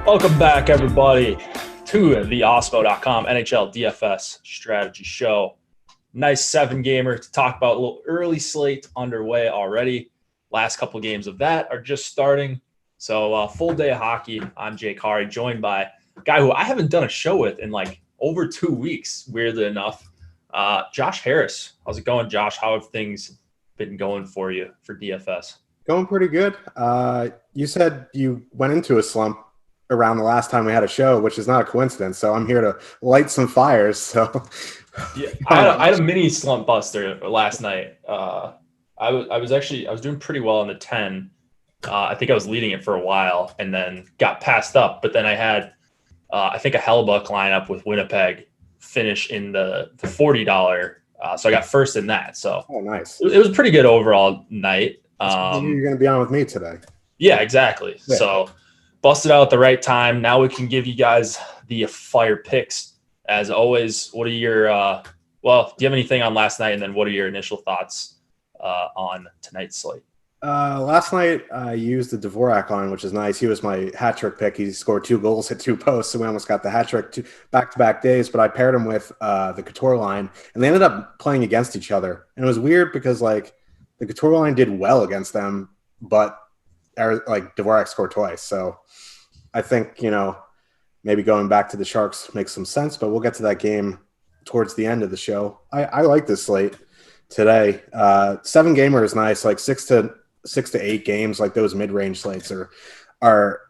Welcome back, everybody, to the Awesemo.com Nhl Dfs strategy show. Nice 7-gamer to talk about. A little early slate underway already. Last couple games of that are just starting. So full day of hockey. I'm Jake Hari, joined by a guy who I haven't done a show with in like over 2 weeks, weirdly enough. Josh Harris. How's it going, Josh? How have things been going for you for DFS? Going pretty good. You said you went into a slump around the last time we had a show, which is not a coincidence. So I'm here to light some fires. So yeah, I had a mini slump buster last night. I was doing pretty well in the 10. I think I was leading it for a while and then got passed up. But then I had I think a Hellbuck lineup with Winnipeg finish in the $40. So I got first in that. So nice. It was a pretty good overall night. You're going to be on with me today. Yeah, exactly. Yeah. So busted out at the right time. Now we can give you guys the fire picks. As always, what are your do you have anything on last night? And then what are your initial thoughts on tonight's slate? Last night I used the Dvorak line, which is nice. He was my hat trick pick. He scored 2 goals, hit 2 posts, so we almost got the hat trick back-to-back days. But I paired him with the Couture line, and they ended up playing against each other. And it was weird because like the Couture line did well against them, but like Dvorak scored twice. So I think, maybe going back to the Sharks makes some sense, but we'll get to that game towards the end of the show. I like this slate today. 7-gamer is nice, like 6 to 8 games, like those mid-range slates are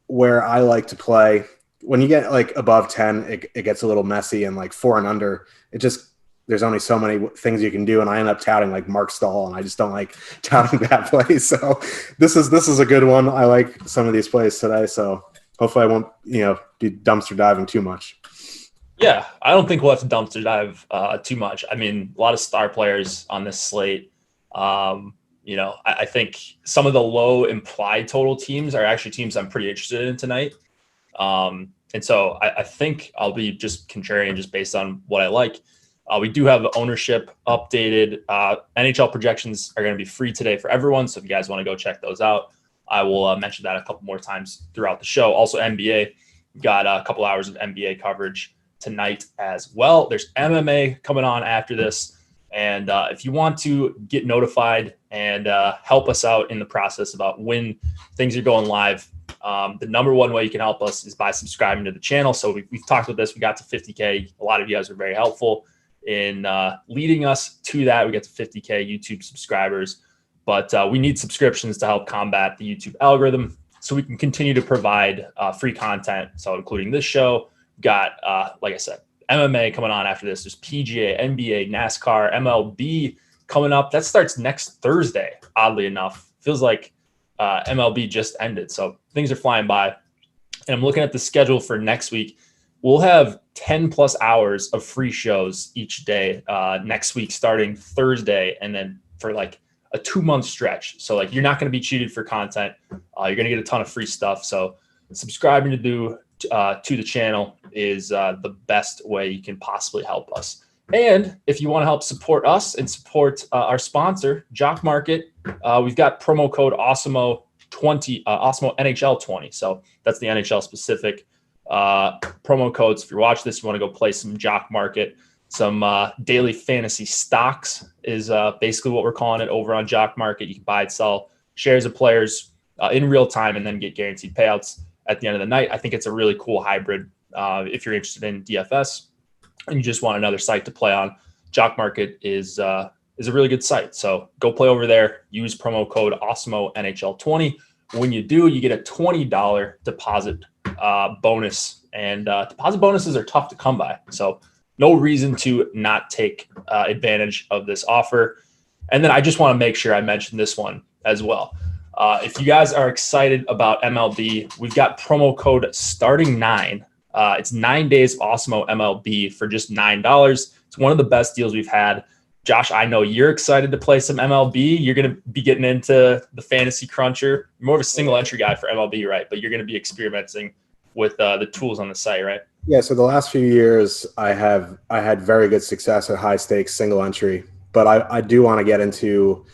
where I like to play. When you get like above 10, it gets a little messy, and like 4 and under, there's only so many things you can do, and I end up touting like Mark Stahl, and I just don't like touting that play. So this is a good one. I like some of these plays today, so hopefully I won't be dumpster diving too much. Yeah, I don't think we'll have to dumpster dive too much. I mean, a lot of star players on this slate. I think some of the low implied total teams are actually teams I'm pretty interested in tonight. And so I think I'll be just contrarian just based on what I like. We do have ownership updated. NHL projections are going to be free today for everyone. So if you guys want to go check those out, I will mention that a couple more times throughout the show. Also NBA, we've got a couple hours of NBA coverage tonight as well. There's MMA coming on after this. And if you want to get notified and help us out in the process about when things are going live, the number one way you can help us is by subscribing to the channel. So we've talked about this. We got to 50K. A lot of you guys were very helpful in leading us to that. We get to 50K YouTube subscribers, but we need subscriptions to help combat the YouTube algorithm so we can continue to provide free content. So including this show, got, like I said, MMA coming on after this. There's PGA, NBA, NASCAR, MLB coming up. That starts next Thursday, oddly enough. Feels like MLB just ended. So things are flying by. And I'm looking at the schedule for next week. We'll have 10 plus hours of free shows each day next week, starting Thursday, and then for like a 2-month stretch. So like you're not going to be cheated for content. You're going to get a ton of free stuff. So subscribing to the channel is the best way you can possibly help us. And if you want to help support us and support our sponsor, JockMKT, we've got promo code Awesemo20, Awesemo NHL 20. So that's the NHL specific promo codes. If you're watching this, you want to go play some JockMKT, some daily fantasy stocks is basically what we're calling it over on JockMKT. You can buy and sell shares of players in real time and then get guaranteed payouts at the end of the night. I think it's a really cool hybrid if you're interested in DFS and you just want another site to play on. JockMKT is a really good site. So go play over there. Use promo code Awesemo NHL 20. When you do, you get a $20 deposit bonus. And deposit bonuses are tough to come by. So no reason to not take advantage of this offer. And then I just want to make sure I mention this one as well. If you guys are excited about MLB, we've got promo code starting 9. It's 9 days of Awesemo MLB for just $9. It's one of the best deals we've had. Josh, I know you're excited to play some MLB. You're going to be getting into the fantasy cruncher. You're more of a single entry guy for MLB, right? But you're going to be experimenting with the tools on the site, right? Yeah. So the last few years, I had very good success at high stakes single entry, but I do want to get into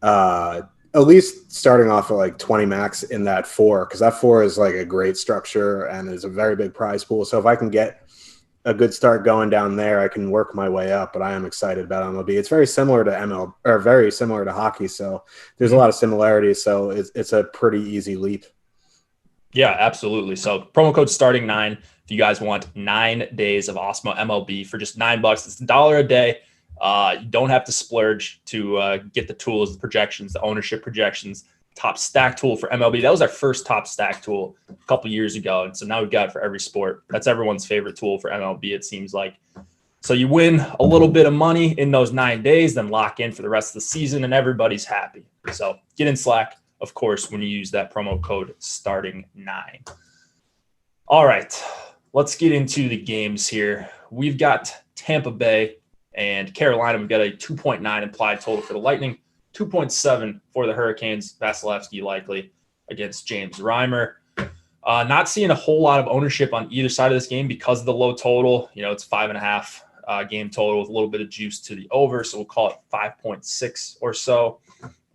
a at least starting off at like 20 max in that 4, because that 4 is like a great structure and is a very big prize pool. So if I can get a good start going down there, I can work my way up. But I am excited about MLB. It's very similar to ML, or very similar to hockey. So there's a lot of similarities. So it's a pretty easy leap. Yeah, absolutely. So promo code starting 9. If you guys want 9 days of Awesemo MLB for just $9, it's $1 a day. You don't have to splurge to get the tools, the projections, the ownership projections, top stack tool for MLB. That was our first top stack tool a couple years ago. And so now we've got it for every sport. That's everyone's favorite tool for MLB, it seems like. So you win a little bit of money in those 9 days, then lock in for the rest of the season, and everybody's happy. So get in Slack, of course, when you use that promo code starting 9. All right, let's get into the games here. We've got Tampa Bay and Carolina. We've got a 2.9 implied total for the Lightning, 2.7 for the Hurricanes. Vasilevsky likely against James Reimer. Not seeing a whole lot of ownership on either side of this game because of the low total. You know, it's 5.5 game total with a little bit of juice to the over. So we'll call it 5.6 or so.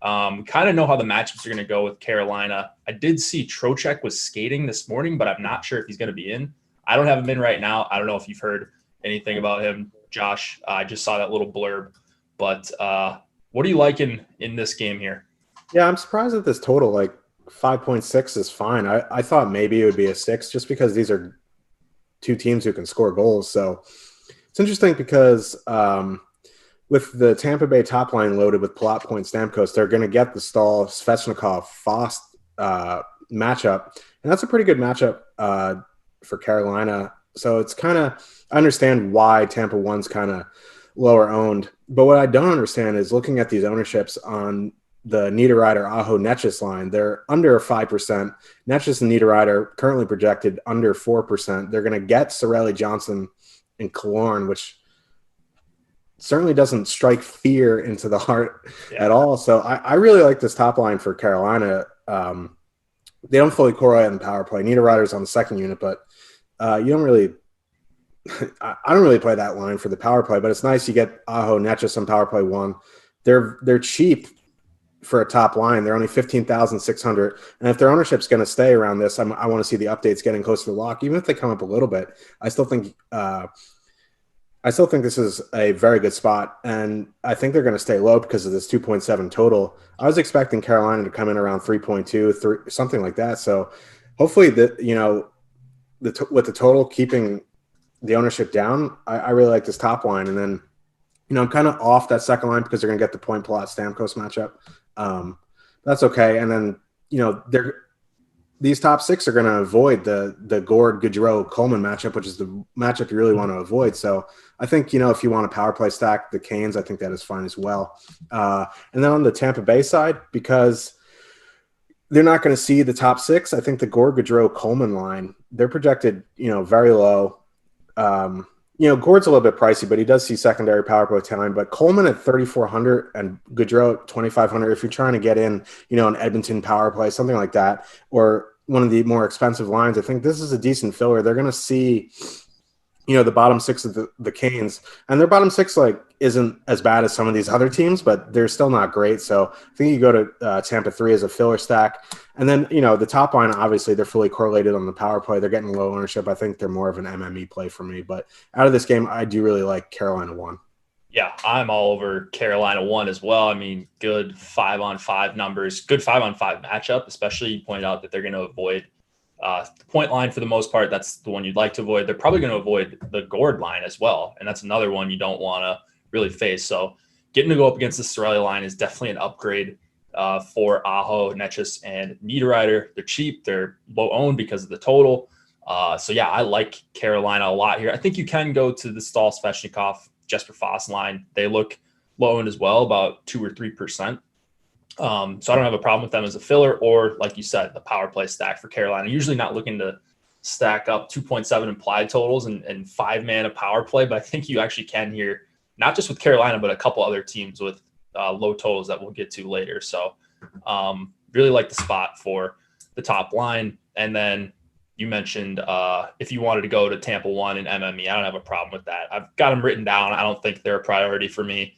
Kind of know how the matchups are going to go with Carolina. I did see Trocheck was skating this morning, but I'm not sure if he's going to be in. I don't have him in right now. I don't know if you've heard anything about him, Josh. I just saw that little blurb. But what are you liking in this game here? Yeah, I'm surprised at this total. Like 5.6 is fine. I thought maybe it would be a 6 just because these are two teams who can score goals. So it's interesting because with the Tampa Bay top line loaded with Palat, Point, Stamkos, they're going to get the Stahl, Svechnikov, Fost matchup. And that's a pretty good matchup for Carolina. So it's kind of – I understand why Tampa 1's kind of lower owned. But what I don't understand is looking at these ownerships on the Niederreiter, Aho, Netchus line. They're under 5%. Netchus and Niederreiter currently projected under 4%. They're going to get Cirelli, Johnson, and Killorn, which – certainly doesn't strike fear into the heart at all. So I really like this top line for Carolina. They don't fully correlate on the power play. Niederreiter's on the second unit, but you don't really – I don't really play that line for the power play, but it's nice you get Aho, Netchus on power play 1. They're cheap for a top line. They're only 15,600. And if their ownership's going to stay around this, I want to see the updates getting close to the lock. Even if they come up a little bit, I still think this is a very good spot, and I think they're going to stay low because of this 2.7 total. I was expecting Carolina to come in around 3.2, 3, something like that. So hopefully, with the total keeping the ownership down, I really like this top line. And then, I'm kind of off that second line because they're going to get the Point, Palat, Stamkos matchup. That's okay. And then, these top 6 are going to avoid the Gord, Gaudreau, Coleman matchup, which is the matchup you really want to avoid. So I think, if you want a power play stack, the Canes, I think that is fine as well. And then on the Tampa Bay side, because they're not going to see the top 6, I think the Gord, Gaudreau, Coleman line, they're projected, very low. Gord's a little bit pricey, but he does see secondary power play time. But Coleman at 3,400 and Gaudreau at 2,500, if you're trying to get in, an Edmonton power play, something like that, or one of the more expensive lines, I think this is a decent filler. They're going to see, the bottom 6 of the Canes, and their bottom 6 isn't as bad as some of these other teams, but they're still not great. So I think you go to Tampa 3 as a filler stack, and then the top line, obviously they're fully correlated on the power play. They're getting low ownership. I think they're more of an MME play for me. But out of this game, I do really like Carolina 1. Yeah, I'm all over Carolina 1 as well. I mean, good 5-on-5 numbers, good 5-on-5 matchup, especially you pointed out that they're going to avoid the point line for the most part. That's the one you'd like to avoid. They're probably going to avoid the Gord line as well, and that's another one you don't want to really face. So getting to go up against the Cirelli line is definitely an upgrade for Aho, Netchus, and Niederreiter. They're cheap. They're low owned because of the total. So, yeah, I like Carolina a lot here. I think you can go to the Stahl, Svechnikov, Jesper Fast line. They look low owned as well, about 2 or 3%. So I don't have a problem with them as a filler, or like you said, the power play stack for Carolina. Usually not looking to stack up 2.7 implied totals and 5-man of power play, but I think you actually can here, not just with Carolina, but a couple other teams with low totals that we'll get to later. So really like the spot for the top line. And then you mentioned if you wanted to go to Tampa 1 and MME, I don't have a problem with that. I've got them written down. I don't think they're a priority for me.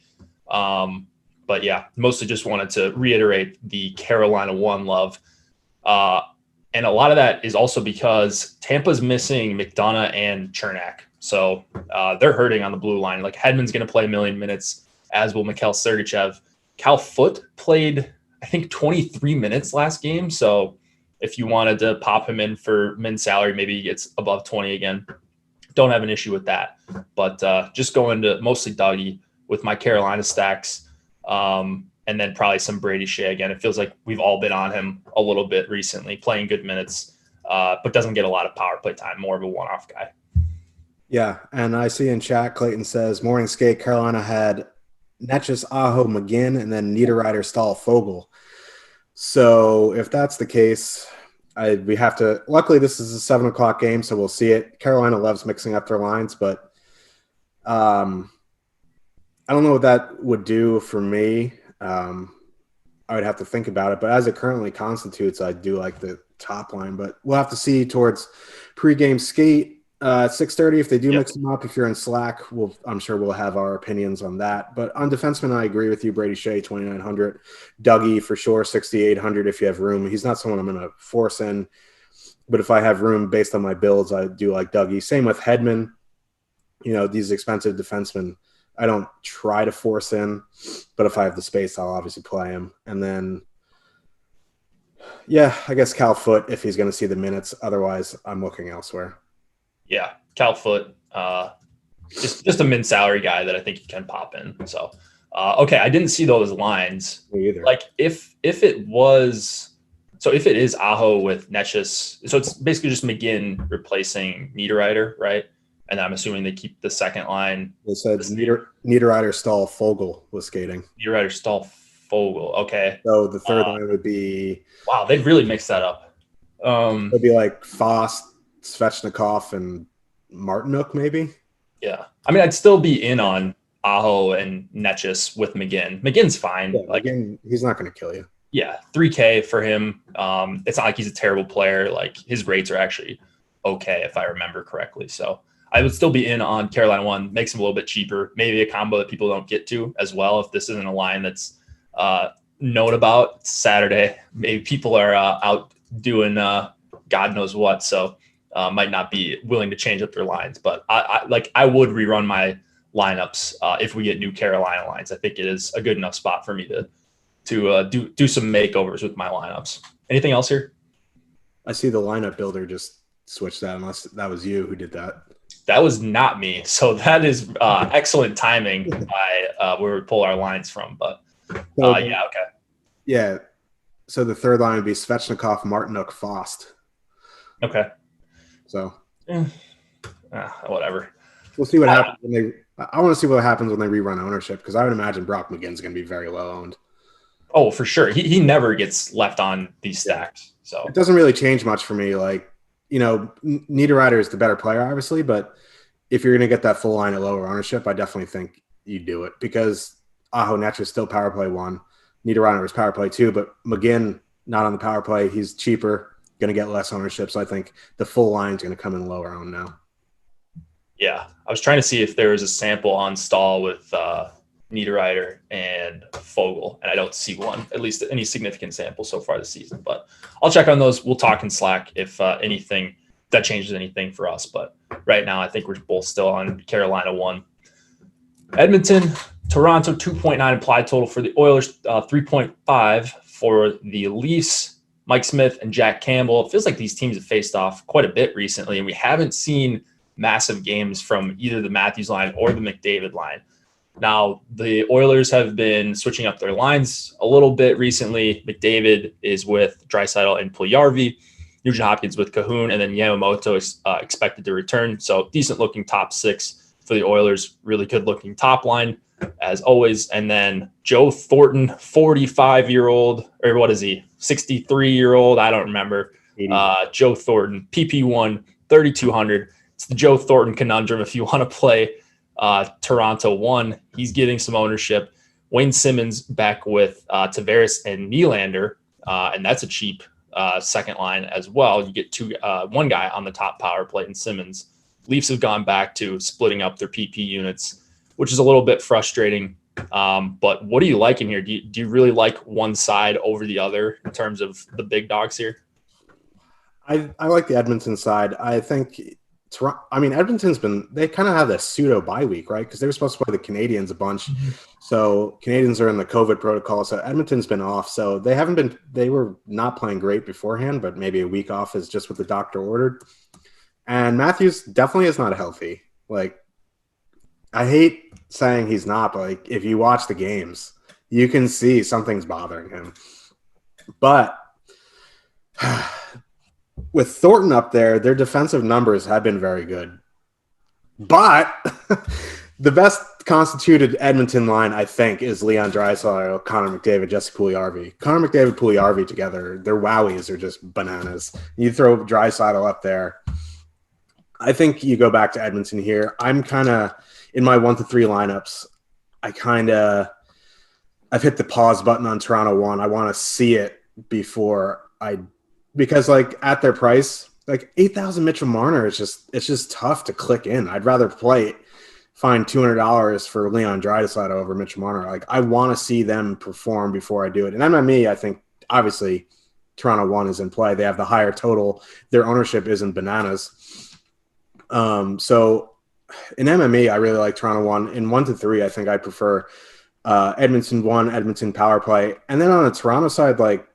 But yeah, mostly just wanted to reiterate the Carolina 1 love. And a lot of that is also because Tampa's missing McDonough and Chernak. So they're hurting on the blue line. Like Hedman's going to play a million minutes, as will Mikhail Sergachev. Cal Foote played, I think, 23 minutes last game. So if you wanted to pop him in for min salary, maybe he gets above 20 again. Don't have an issue with that. But just going to mostly Dougie with my Carolina stacks. And then probably some Brady Shea again. It feels like we've all been on him a little bit recently, playing good minutes, but doesn't get a lot of power play time, more of a one-off guy. Yeah, and I see in chat, Clayton says, morning skate, Carolina had Netchus, Aho, McGinn, and then Niederreiter, Stahl, Fogle. So if that's the case, we have to – luckily this is a 7 o'clock game, so we'll see it. Carolina loves mixing up their lines, but I don't know what that would do for me. I would have to think about it, but as it currently constitutes, I do like the top line, but we'll have to see towards pregame skate at 6:30 if they do mix them up. If you're in Slack, I'm sure we'll have our opinions on that. But on defenseman, I agree with you. Brady Shea, 2,900. Dougie for sure, 6,800 if you have room. He's not someone I'm going to force in, but if I have room based on my builds, I do like Dougie. Same with Hedman. You know, these expensive defensemen, I don't try to force in, but if I have the space, I'll obviously play him. And then, yeah, I guess Cal Foote if he's going to see the minutes. Otherwise, I'm looking elsewhere. Yeah, Cal Foote, just a min salary guy that I think you can pop in. So, okay, I didn't see those lines. Me either. Like if it was, so if it is Aho with Netchus, so it's basically just McGinn replacing Niederreiter, right? And I'm assuming they keep the second line. They said Niederreiter, Stahl, Fogle was skating. Niederreiter, Stahl, Fogle. Okay. So the third line would be. Wow, they've really mixed that up. It would be like Foss, Svechnikov, and Martinook, maybe. Yeah, I mean, I'd still be in on Aho and Netchus with McGinn. McGinn's fine. Yeah, like McGinn, he's not going to kill you. Yeah, $3K for him. It's not like he's a terrible player. Like his rates are actually okay if I remember correctly. So I would still be in on Carolina 1, makes him a little bit cheaper. Maybe a combo that people don't get to as well. If this isn't a line that's known about, it's Saturday. Maybe people are out doing God knows what. So might not be willing to change up their lines. But I would rerun my lineups if we get new Carolina lines. I think it is a good enough spot for me to do some makeovers with my lineups. Anything else here? I see the lineup builder just switched that, unless that was you who did that. That was not me. So that is excellent timing by where we pull our lines from. But yeah, okay. Yeah. So the third line would be Svechnikov, Martinook, Fost. Okay. So whatever. We'll see what happens when they. I want to see what happens when they rerun ownership, because I would imagine Brock McGinn's going to be very low owned. Oh, for sure. He never gets left on these stacks. So it doesn't really change much for me. Like, you know, Niederreiter is the better player, obviously, but if you're going to get that full line at lower ownership, I definitely think you do it, because Aho Netch is still power play 1. Niederreiter is power play 2, but McGinn not on the power play. He's cheaper, going to get less ownership. So I think the full line is going to come in lower owned now. Yeah. I was trying to see if there was a sample on Stahl with Niederreiter and Fogle, and I don't see one, at least any significant sample so far this season. But I'll check on those. We'll talk in Slack if anything that changes anything for us. But right now, I think we're both still on Carolina 1. Edmonton, Toronto 2.9 implied total for the Oilers, 3.5 for the Leafs. Mike Smith and Jack Campbell. It feels like these teams have faced off quite a bit recently, and we haven't seen massive games from either the Matthews line or the McDavid line. Now, the Oilers have been switching up their lines a little bit recently. McDavid is with Draisaitl and Puljujarvi, Nugent Hopkins with Cahoon, and then Yamamoto is expected to return. So decent-looking top 6 for the Oilers. Really good-looking top line, as always. And then Joe Thornton, 45-year-old, or what is he, 63-year-old? I don't remember. Joe Thornton, PP1, 3,200. It's the Joe Thornton conundrum if you want to play Toronto 1. He's getting some ownership. Wayne Simmons back with Tavares and Nylander, and that's a cheap second line as well. You get one guy on the top power play in Simmons. Leafs have gone back to splitting up their PP units, which is a little bit frustrating. But what do you like in here? Do you really like one side over the other in terms of the big dogs here? I like the Edmonton side. I think Edmonton's they kind of have this pseudo bye week, right? Because they were supposed to play the Canadians a bunch. So Canadians are in the COVID protocol. So Edmonton's been off. So they were not playing great beforehand, but maybe a week off is just what the doctor ordered. And Matthews definitely is not healthy. Like, I hate saying he's not, but like, if you watch the games, you can see something's bothering him. But with Thornton up there, their defensive numbers have been very good. But the best constituted Edmonton line, I think, is Leon Draisaitl, Connor McDavid, Jesse Puljujarvi. Connor McDavid, Puljujarvi together, their wowies are just bananas. You throw Draisaitl up there. I think you go back to Edmonton here. I'm kind of in my 1 to 3 lineups. I've hit the pause button on Toronto 1. I want to see it because like at their price, like 8,000 Mitchell Marner is it's just tough to click in. I'd rather find $200 for Leon Draisaitl over Mitchell Marner. Like, I want to see them perform before I do it. And MME, I think obviously Toronto 1 is in play. They have the higher total. Their ownership isn't bananas. So in MME, I really like Toronto 1. In 1 to 3, I think I prefer Edmonton 1, Edmonton power play. And then on the Toronto side, like,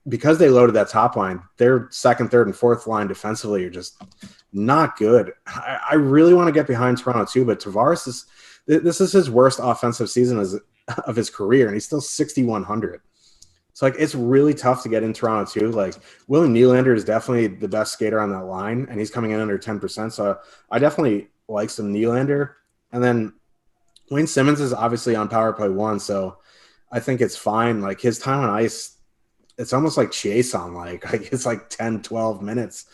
because they loaded that top line, their second, third, and fourth line defensively are just not good. I really want to get behind Toronto too, but Tavares this is his worst offensive season of his career, and he's still 6,100. So like, it's really tough to get in Toronto too. Like, William Nylander is definitely the best skater on that line, and he's coming in under 10%. So I definitely like some Nylander. And then Wayne Simmons is obviously on power play 1, so I think it's fine. Like, his time on ice, it's almost like Chiasson, like it's like 10, 12 minutes.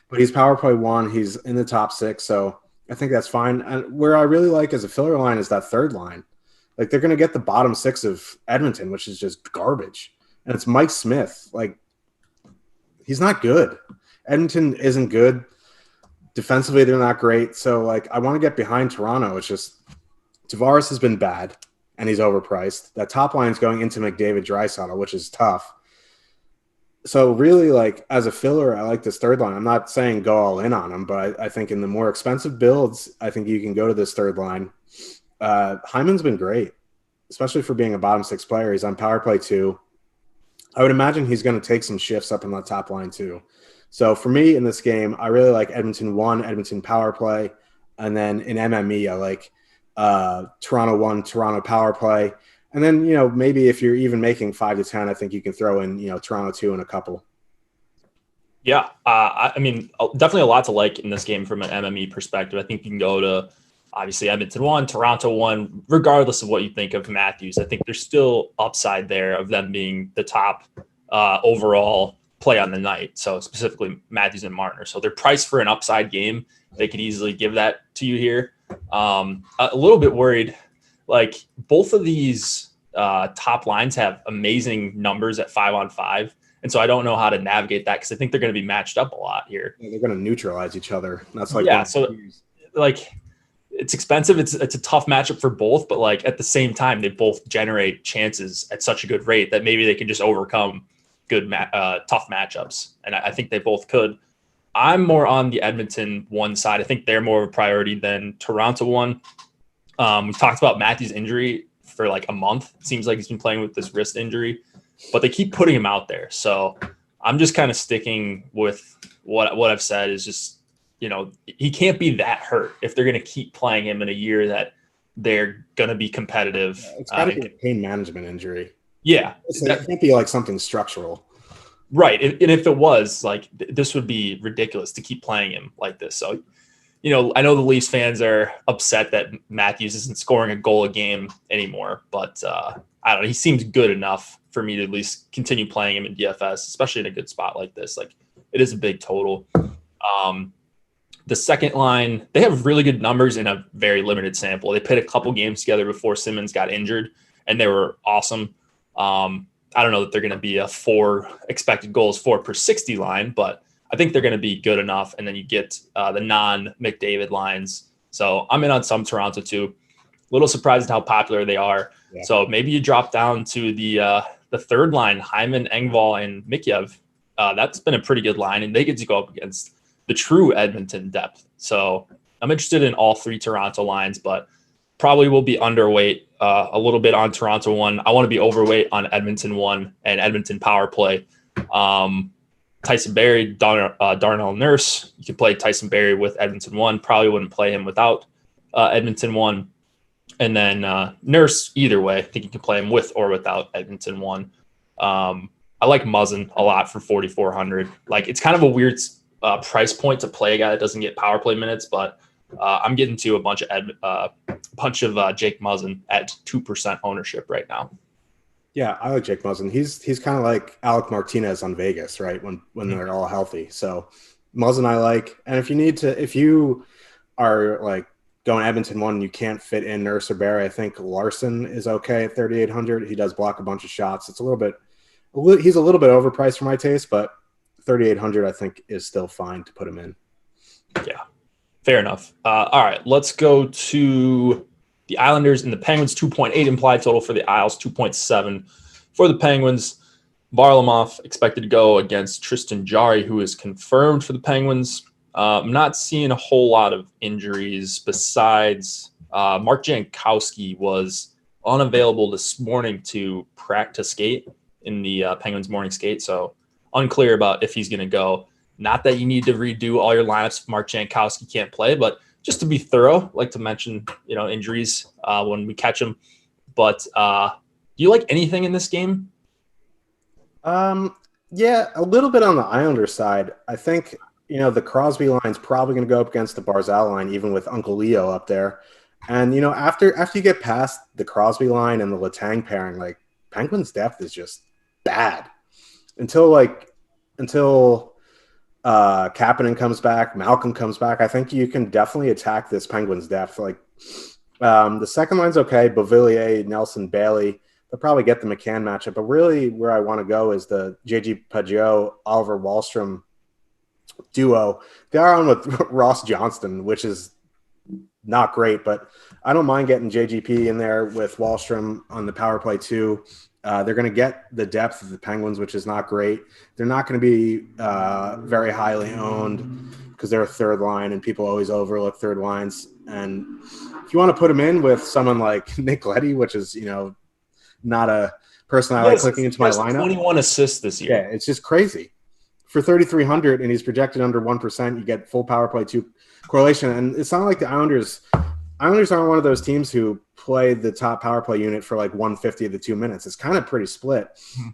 But he's power play 1. He's in the top 6, so I think that's fine. And where I really like as a filler line is that third line. Like, they're going to get the bottom 6 of Edmonton, which is just garbage. And it's Mike Smith. Like, he's not good. Edmonton isn't good. Defensively, they're not great. So, like, I want to get behind Toronto. It's just Tavares has been bad, and he's overpriced. That top line is going into McDavid, Draisaitl, which is tough. So really, like, as a filler, I like this third line. I'm not saying go all in on him, but I think in the more expensive builds, I think you can go to this third line. Hyman's been great, especially for being a bottom 6 player. He's on power play 2. I would imagine he's going to take some shifts up in the top line too. So for me in this game, I really like Edmonton 1, Edmonton power play. And then in MME, I like Toronto 1, Toronto power play. And then, maybe if you're even making 5 to 10, I think you can throw in, Toronto 2 and a couple. Yeah. I mean, definitely a lot to like in this game from an MME perspective. I think you can go to, obviously, Edmonton 1, Toronto 1, regardless of what you think of Matthews. I think there's still upside there of them being the top overall play on the night. So specifically Matthews and Marner. So they're priced for an upside game. They could easily give that to you here. A little bit worried. Like, both of these top lines have amazing numbers at 5-on-5. And so I don't know how to navigate that because I think they're going to be matched up a lot here. Yeah, they're going to neutralize each other. That's like, yeah. So like, it's expensive. It's a tough matchup for both, but like at the same time, they both generate chances at such a good rate that maybe they can just overcome good, tough matchups. And I think they both could. I'm more on the Edmonton 1 side. I think they're more of a priority than Toronto 1. We've talked about Matthews' injury for like a month. It seems like he's been playing with this wrist injury, but they keep putting him out there. So I'm just kind of sticking with what I've said is just, he can't be that hurt if they're going to keep playing him in a year that they're going to be competitive. Yeah, it's got to be a pain management injury. Yeah. It can't be like something structural. Right. And if it was, like, this would be ridiculous to keep playing him like this. So, I know the Leafs fans are upset that Matthews isn't scoring a goal a game anymore, but I don't know. He seems good enough for me to at least continue playing him in DFS, especially in a good spot like this. Like, it is a big total. The second line, they have really good numbers in a very limited sample. They played a couple games together before Simmons got injured, and they were awesome. I don't know that they're going to be a 4 expected goals 4 per 60 line, but I think they're going to be good enough. And then you get the non-McDavid lines. So I'm in on some Toronto too. little surprised at how popular they are. Yeah. So maybe you drop down to the third line, Hyman, Engvall, and Mikheyev. That's been a pretty good line, and they get to go up against the true Edmonton depth. So I'm interested in all three Toronto lines, but probably will be underweight a little bit on Toronto 1. I want to be overweight on Edmonton 1 and Edmonton power play. Tyson Barrie, Darnell Nurse. You can play Tyson Barrie with Edmonton 1. Probably wouldn't play him without Edmonton 1. And then Nurse, either way, I think you can play him with or without Edmonton 1. I like Muzzin a lot for 4,400. Like, it's kind of a weird price point to play a guy that doesn't get power play minutes, but I'm getting to a bunch of Jake Muzzin at 2% ownership right now. Yeah, I like Jake Muzzin. He's kind of like Alec Martinez on Vegas, right? When they're all healthy. So Muzzin I like. And if you are like going Edmonton 1 and you can't fit in Nurse or Barrie, I think Larson is okay at 3,800. He does block a bunch of shots. He's a little bit overpriced for my taste, but 3,800 I think is still fine to put him in. Yeah, fair enough. All right, let's go to the Islanders and the Penguins. 2.8 implied total for the Isles, 2.7 for the Penguins. Varlamov expected to go against Tristan Jarry, who is confirmed for the Penguins. I'm not seeing a whole lot of injuries besides Mark Jankowski was unavailable this morning to practice skate in the Penguins morning skate. So unclear about if he's going to go. Not that you need to redo all your lineups if Mark Jankowski can't play, but just to be thorough, like to mention, injuries when we catch them. But do you like anything in this game? Yeah, a little bit on the Islander side. I think, the Crosby line's probably going to go up against the Barzal line, even with Uncle Leo up there. And, after you get past the Crosby line and the Letang pairing, like, Penguins' depth is just bad. Until Kapanen comes back, Malcolm comes back, I think you can definitely attack this Penguins depth. Like, the second line's okay. Beauvillier, Nelson, Bailey. They'll probably get the McCann matchup. But really where I want to go is the JG Pageau, Oliver Wahlstrom duo. They are on with Ross Johnston, which is not great, but I don't mind getting JGP in there with Wahlstrom on the power play too. They're going to get the depth of the Penguins, which is not great. They're not going to be very highly owned because they're a third line, and people always overlook third lines. And if you want to put them in with someone like Nick Leddy, which is, not a person I like clicking into my lineup. 21 assists this year. Yeah, it's just crazy. For 3,300, and he's projected under 1%, you get full power play 2 correlation. And it's not like the Islanders aren't one of those teams who play the top power play unit for like 150 of the 2 minutes. It's kind of pretty split. Mm-hmm.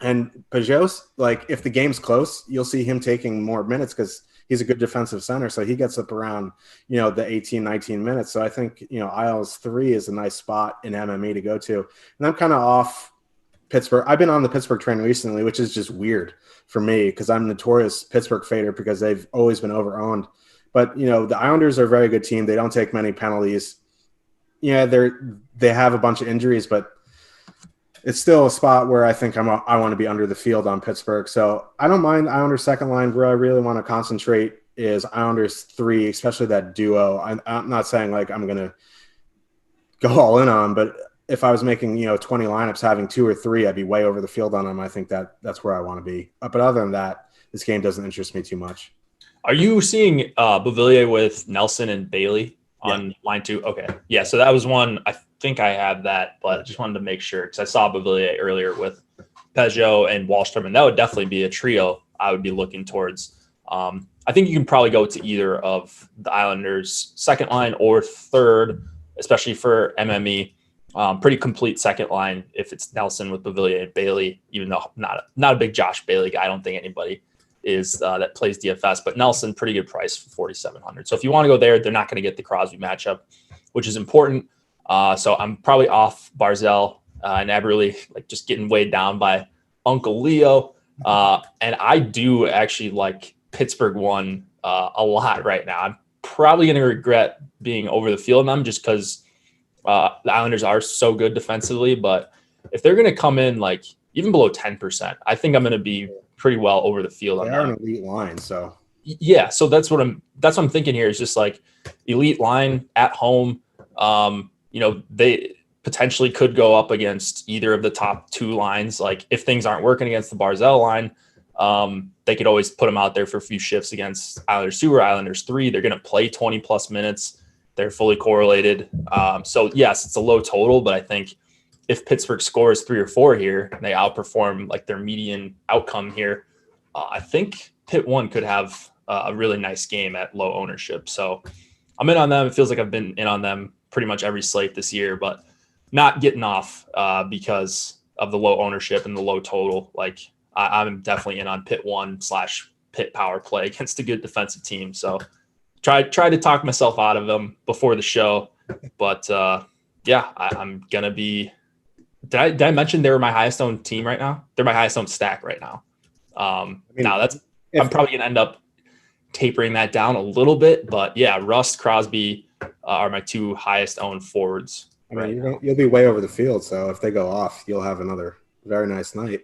And Pageau's, like, if the game's close, you'll see him taking more minutes because he's a good defensive center. So he gets up around, the 18, 19 minutes. So I think, Isles 3 is a nice spot in MME to go to. And I'm kind of off Pittsburgh. I've been on the Pittsburgh train recently, which is just weird for me because I'm notorious Pittsburgh fader because they've always been over-owned. But, the Islanders are a very good team. They don't take many penalties. Yeah, they have a bunch of injuries, but it's still a spot where I think I want to be under the field on Pittsburgh. So I don't mind Islanders second line. Where I really want to concentrate is Islanders 3, especially that duo. I'm not saying like I'm going to go all in on, but if I was making, 20 lineups, having 2 or 3, I'd be way over the field on them. I think that's where I want to be. But other than that, this game doesn't interest me too much. Are you seeing Beauvillier with Nelson and Bailey on line 2? Okay. Yeah, so that was one. I think I have that, but I just wanted to make sure because I saw Beauvillier earlier with Pageau and Wahlstrom, and that would definitely be a trio I would be looking towards. I think you can probably go to either of the Islanders' second line or third, especially for MME. Pretty complete second line if it's Nelson with Beauvillier and Bailey, even though not a big Josh Bailey guy. I don't think anybody is that plays DFS, but Nelson, pretty good price for 4,700. So if you want to go there, they're not going to get the Crosby matchup, which is important. So I'm probably off Barzal and Eberle, like just getting weighed down by Uncle Leo. And I do actually like Pittsburgh 1 a lot right now. I'm probably going to regret being over the field on them just because the Islanders are so good defensively. But if they're going to come in like even below 10%, I think I'm going to be pretty well over the field on that. They are an elite line, so yeah. So that's what I'm thinking here is just like elite line at home. they potentially could go up against either of the top two lines. Like if things aren't working against the Barzell line, they could always put them out there for a few shifts against Islanders 2 or Islanders 3. They're going to play 20 plus minutes. They're fully correlated. So yes, it's a low total, but I think if Pittsburgh scores 3 or 4 here and they outperform like their median outcome here, I think Pitt 1 could have a really nice game at low ownership. So I'm in on them. It feels like I've been in on them pretty much every slate this year, but not getting off because of the low ownership and the low total. Like I'm definitely in on Pitt 1/Pitt power play against a good defensive team. So try to talk myself out of them before the show, but I'm gonna be. Did I mention they were my highest owned team right now? They're my highest owned stack right now. I'm probably gonna end up tapering that down a little bit, but yeah, Rust, Crosby are my 2 highest owned forwards. You'll be way over the field, so if they go off, you'll have another very nice night.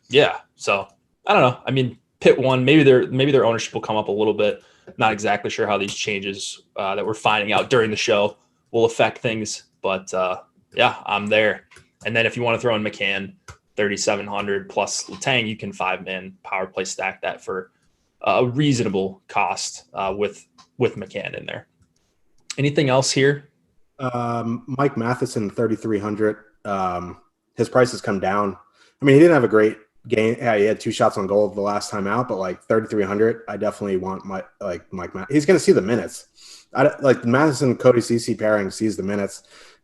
Yeah, so I don't know. I mean, Pitt 1, maybe their ownership will come up a little bit. Not exactly sure how these changes that we're finding out during the show will affect things, but I'm there. And then if you want to throw in McCann, 3,700 plus Letang, you can 5-man power play stack that for a reasonable cost with McCann in there. Anything else here? Mike Matheson, 3,300. His price has come down. I mean, he didn't have a great game. Yeah, he had 2 shots on goal the last time out, but like 3,300, I definitely want Mike Matheson. He's going to see the minutes. Like the Matheson Cody Ceci pairing sees the minutes.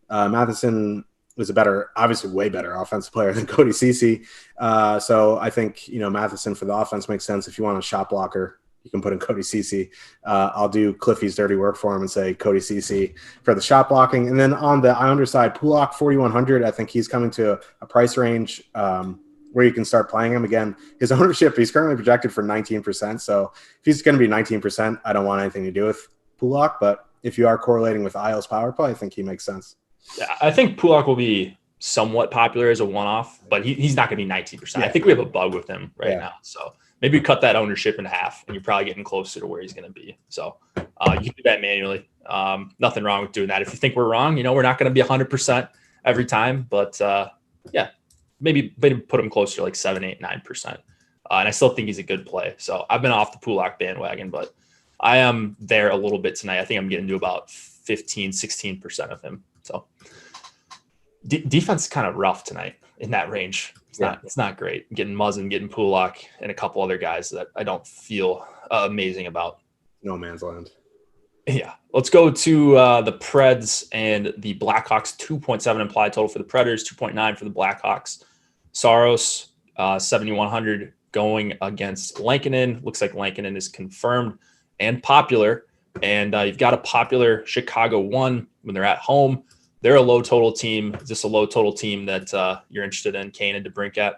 Matheson was obviously way better offensive player than Cody Ceci. So I think Matheson for the offense makes sense. If you want a shot blocker, you can put in Cody Ceci. I'll do Cliffy's dirty work for him and say Cody Ceci for the shot blocking. And then on the Islander side, Pulak 4,100. I think he's coming to a price range where you can start playing him again. His ownership, he's currently projected for 19%. So if he's going to be 19%, I don't want anything to do with Pulak. But if you are correlating with Isles power play, I think he makes sense. Yeah, I think Pulak will be somewhat popular as a one-off, but he's not going to be 19%. Yeah. I think we have a bug with him right now. So maybe cut that ownership in half, and you're probably getting closer to where he's going to be. So you can do that manually. Nothing wrong with doing that. If you think we're wrong, we're not going to be 100% every time, but maybe put him closer to like 7, 8, 9%. And I still think he's a good play. So I've been off the Pulak bandwagon, but I am there a little bit tonight. I think I'm getting to about 15, 16% of him. So defense is kind of rough tonight in that range. It's not great. Getting Muzzin, getting Pulak, and a couple other guys that I don't feel amazing about. No man's land. Yeah. Let's go to the Preds and the Blackhawks. 2.7 implied total for the Predators, 2.9 for the Blackhawks. Saros, 7,100 going against Lankinen. Looks like Lankinen is confirmed and popular. And you've got a popular Chicago 1 when they're at home. They're a low total team. Is this a low total team that you're interested in, Kane and DeBrincat?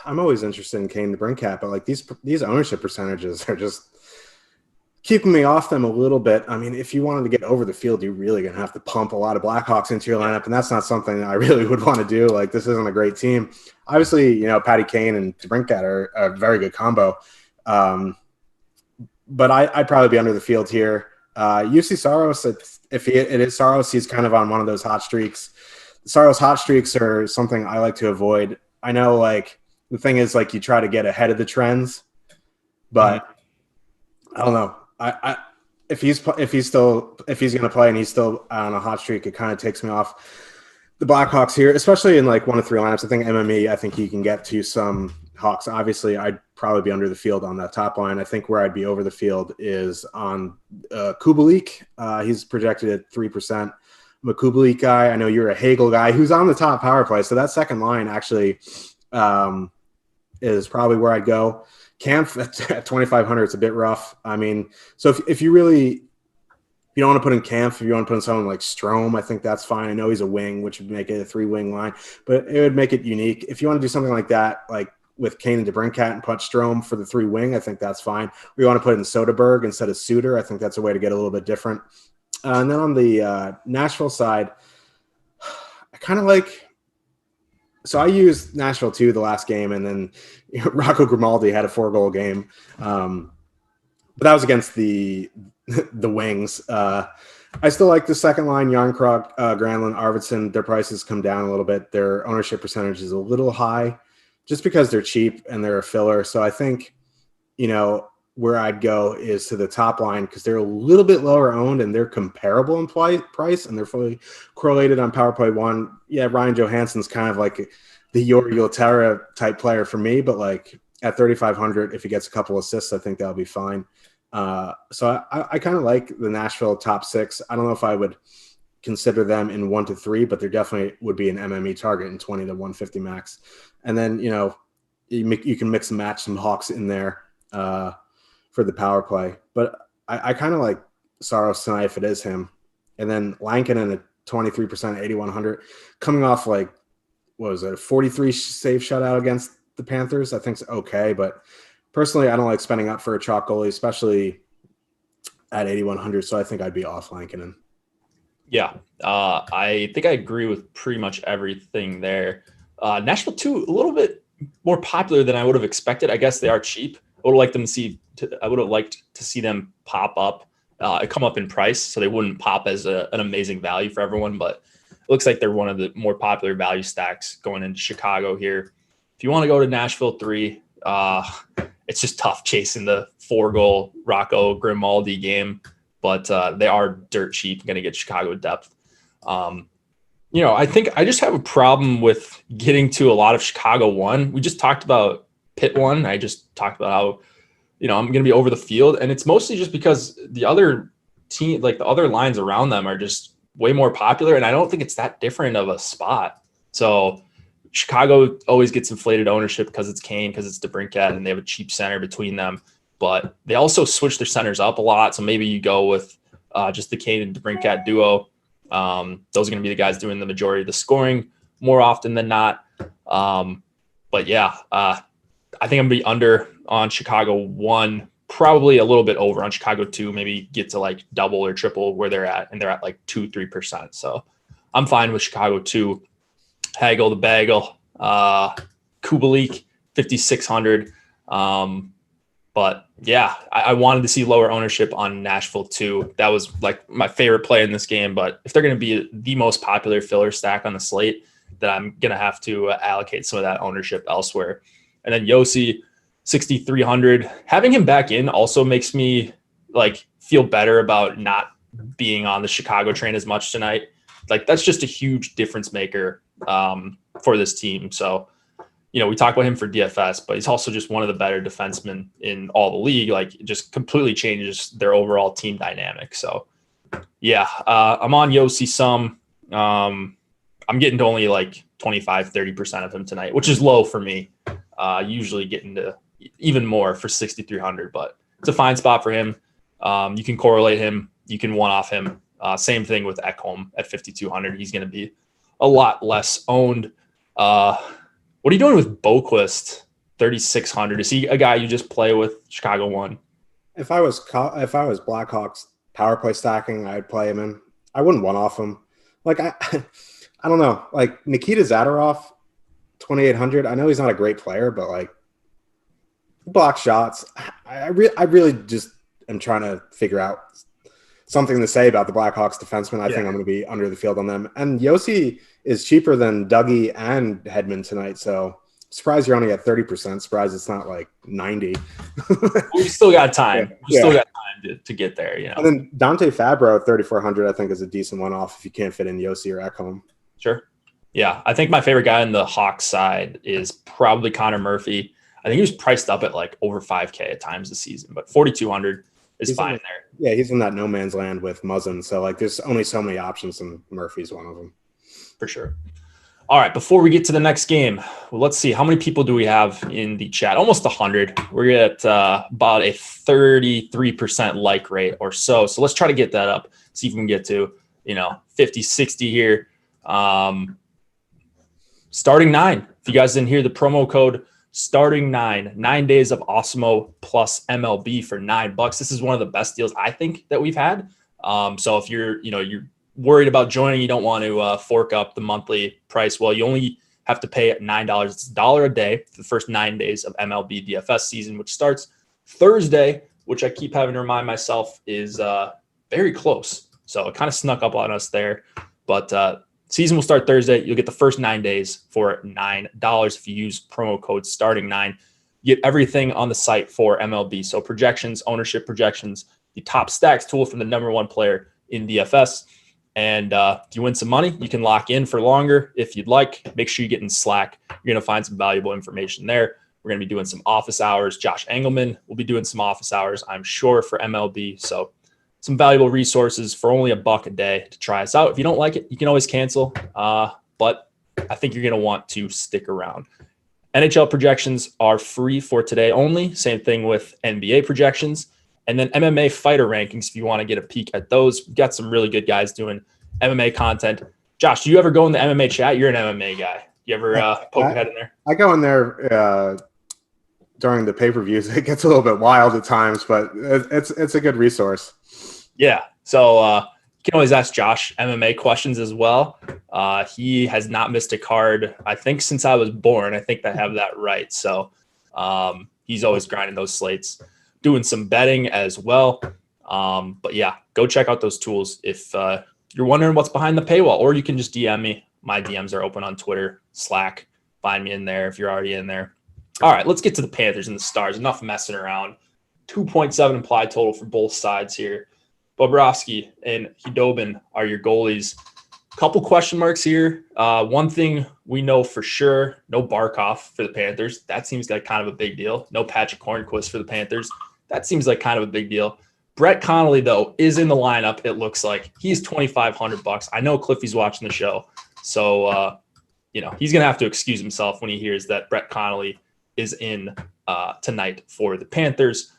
I'm always interested in Kane and DeBrincat, but like these ownership percentages are just keeping me off them a little bit. I mean, if you wanted to get over the field, you're really going to have to pump a lot of Blackhawks into your lineup, and that's not something I really would want to do. Like, this isn't a great team. Obviously, Patty Kane and DeBrincat are a very good combo. But I'd probably be under the field here. UC Saros, if it is Saros, he's kind of on one of those hot streaks. Saros hot streaks are something I like to avoid. I know, like, the thing is, like, you try to get ahead of the trends, but I don't know. If he's going to play and he's still on a hot streak, it kind of takes me off the Blackhawks here, especially in like 1 of 3 lineups. I think MME, I think he can get to some Hawks. Obviously, I'd probably be under the field on that top line. I think where I'd be over the field is on Kubalik. He's projected at 3%. I'm a Kubalik guy. I know you're a Hagel guy who's on the top power play. So that second line actually is probably where I'd go. Kampf at 2,500, it's a bit rough. I mean, so if you don't want to put in Kampf, if you want to put in someone like Strome, I think that's fine. I know he's a wing, which would make it a 3-wing line, but it would make it unique. If you want to do something like that, like with Kane and DeBrincat and put Strome for the 3-wing, I think that's fine. Or you want to put in Soderberg instead of Suter, I think that's a way to get a little bit different. And then on the Nashville side, I kind of like – so I used Nashville 2 the last game, and then Rocco Grimaldi had a 4-goal game. But that was against the Wings. I still like the second line, Yarncroc, Granlund, Arvidsson. Their prices come down a little bit. Their ownership percentage is a little high just because they're cheap and they're a filler. So I think, where I'd go is to the top line because they're a little bit lower owned and they're comparable in price and they're fully correlated on power play one. Yeah, Ryan Johansson's kind of like the Yori Yotera type player for me, but like at 3,500, if he gets a couple assists, I think that'll be fine. So I kind of like the Nashville top six. I don't know if I would consider them in 1 to 3, but there definitely would be an MME target in 20 to 150 max. And then, you can mix and match some Hawks in there for the power play. But I kind of like Saros tonight if it is him. And then Lankinen at 23%, 8,100, coming off like, what was it, a 43 save shutout against the Panthers. I think it's okay, but personally, I don't like spending up for a chalk goalie, especially at 8,100. So I think I'd be off Lankinen. Yeah, I think I agree with pretty much everything there. Nashville too, a little bit more popular than I would have expected. I guess they are cheap. I would have liked to see them pop up, come up in price, so they wouldn't pop as an amazing value for everyone. But it looks like they're one of the more popular value stacks going into Chicago here. If you want to go to Nashville 3, it's just tough chasing the 4-goal Rocco Grimaldi game, but they are dirt cheap, going to get Chicago depth. I think I just have a problem with getting to a lot of Chicago 1. We just talked about Pitt 1. I just talked about how, I'm going to be over the field, and it's mostly just because the other team, like the other lines around them, are just way more popular, and I don't think it's that different of a spot. So Chicago always gets inflated ownership because it's Kane, because it's DeBrincat, and they have a cheap center between them. But they also switch their centers up a lot, so maybe you go with just the Kane and DeBrincat duo. Those are going to be the guys doing the majority of the scoring more often than not. But yeah, I think I'm going to be under on Chicago 1, probably a little bit over on Chicago 2, maybe get to like double or triple where they're at, and they're at like 2-3%. So I'm fine with Chicago 2. Hagel the Bagel, Kubalik, 5,600. But yeah, I wanted to see lower ownership on Nashville too. That was like my favorite play in this game. But if they're going to be the most popular filler stack on the slate, then I'm going to have to allocate some of that ownership elsewhere. And then Yossi, 6,300. Having him back in also makes me like feel better about not being on the Chicago train as much tonight. Like that's just a huge difference maker for this team. So, we talk about him for DFS, but he's also just one of the better defensemen in all the league. Like it just completely changes their overall team dynamic. So yeah, I'm on Yossi some. I'm getting to only like 25-30% of him tonight, which is low for me. Usually getting to even more for 6,300, but it's a fine spot for him. You can correlate him. You can one-off him. Same thing with Ekholm at 5,200. He's going to be a lot less owned. What are you doing with Boquist, 3,600? Is he a guy you just play with Chicago 1? If I was Blackhawks power play stacking, I'd play him in. I wouldn't one-off him. Like I don't know. Like Nikita Zadorov, 2,800. I know he's not a great player, but like block shots. I really just am trying to figure out something to say about the Blackhawks defensemen. I think I'm going to be under the field on them. And Yossi is cheaper than Dougie and Hedman tonight. So surprised you're only at 30%. Surprised it's not like 90. We still got time. We still got time to get there. And then Dante Fabro at 3,400, I think is a decent one off if you can't fit in Yossi or Ekholm. Sure. Yeah. I think my favorite guy on the Hawks side is probably Connor Murphy. I think he was priced up at like over 5K at times this season, but 4,200 is fine there. Yeah, he's in that no man's land with Muzzin. So like there's only so many options, and Murphy's one of them. For sure. All right, before we get to the next game, let's see. How many people do we have in the chat? Almost 100. We're at about a 33% like rate or so. So let's try to get that up. See if we can get to, 50, 60 here. Starting 9. If you guys didn't hear the promo code, starting 9 days of Awesemo plus MLB for $9. This is one of the best deals I think that we've had. So if you're worried about joining, you don't want to fork up the monthly price. Well, you only have to pay at $9. It's $1 a day for the first 9 days of MLB DFS season, which starts Thursday, which I keep having to remind myself is very close. So it kind of snuck up on us there. But season will start Thursday. You'll get the first 9 days for $9 if you use promo code starting9. You get everything on the site for MLB. So projections, ownership projections, the top stacks tool from the #1 player in DFS. And if you win some money, you can lock in for longer if you'd like. Make sure you get in Slack. You're going to find some valuable information there. We're going to be doing some office hours. Josh Engelman will be doing some office hours, I'm sure, for MLB. So some valuable resources for only $1 a day to try us out. If you don't like it, you can always cancel. But I think you're going to want to stick around. NHL projections are free for today only. Same thing with NBA projections. And then MMA fighter rankings, if you want to get a peek at those. We've got some really good guys doing MMA content. Josh, do you ever go in the MMA chat? You're an MMA guy. You ever poke your head in there? I go in there during the pay-per-views. It gets a little bit wild at times, but it's a good resource. Yeah. So you can always ask Josh MMA questions as well. He has not missed a card, I think, since I was born. I think I have that right. So he's always grinding those slates, doing some betting as well. But yeah, go check out those tools if you're wondering what's behind the paywall, or you can just DM me. My DMs are open on Twitter, Slack. Find me in there if you're already in there. All right, let's get to the Panthers and the Stars. Enough messing around. 2.7 implied total for both sides here. Bobrovsky and Hudobin are your goalies. Couple question marks here. One thing we know for sure, no Barkov for the Panthers. That seems like kind of a big deal. No Patrick Hornquist for the Panthers. That seems like kind of a big deal. Brett Connolly, though, is in the lineup, it looks like. He's $2,500. I know Cliffy's watching the show. So, he's going to have to excuse himself when he hears that Brett Connolly is in tonight for the Panthers.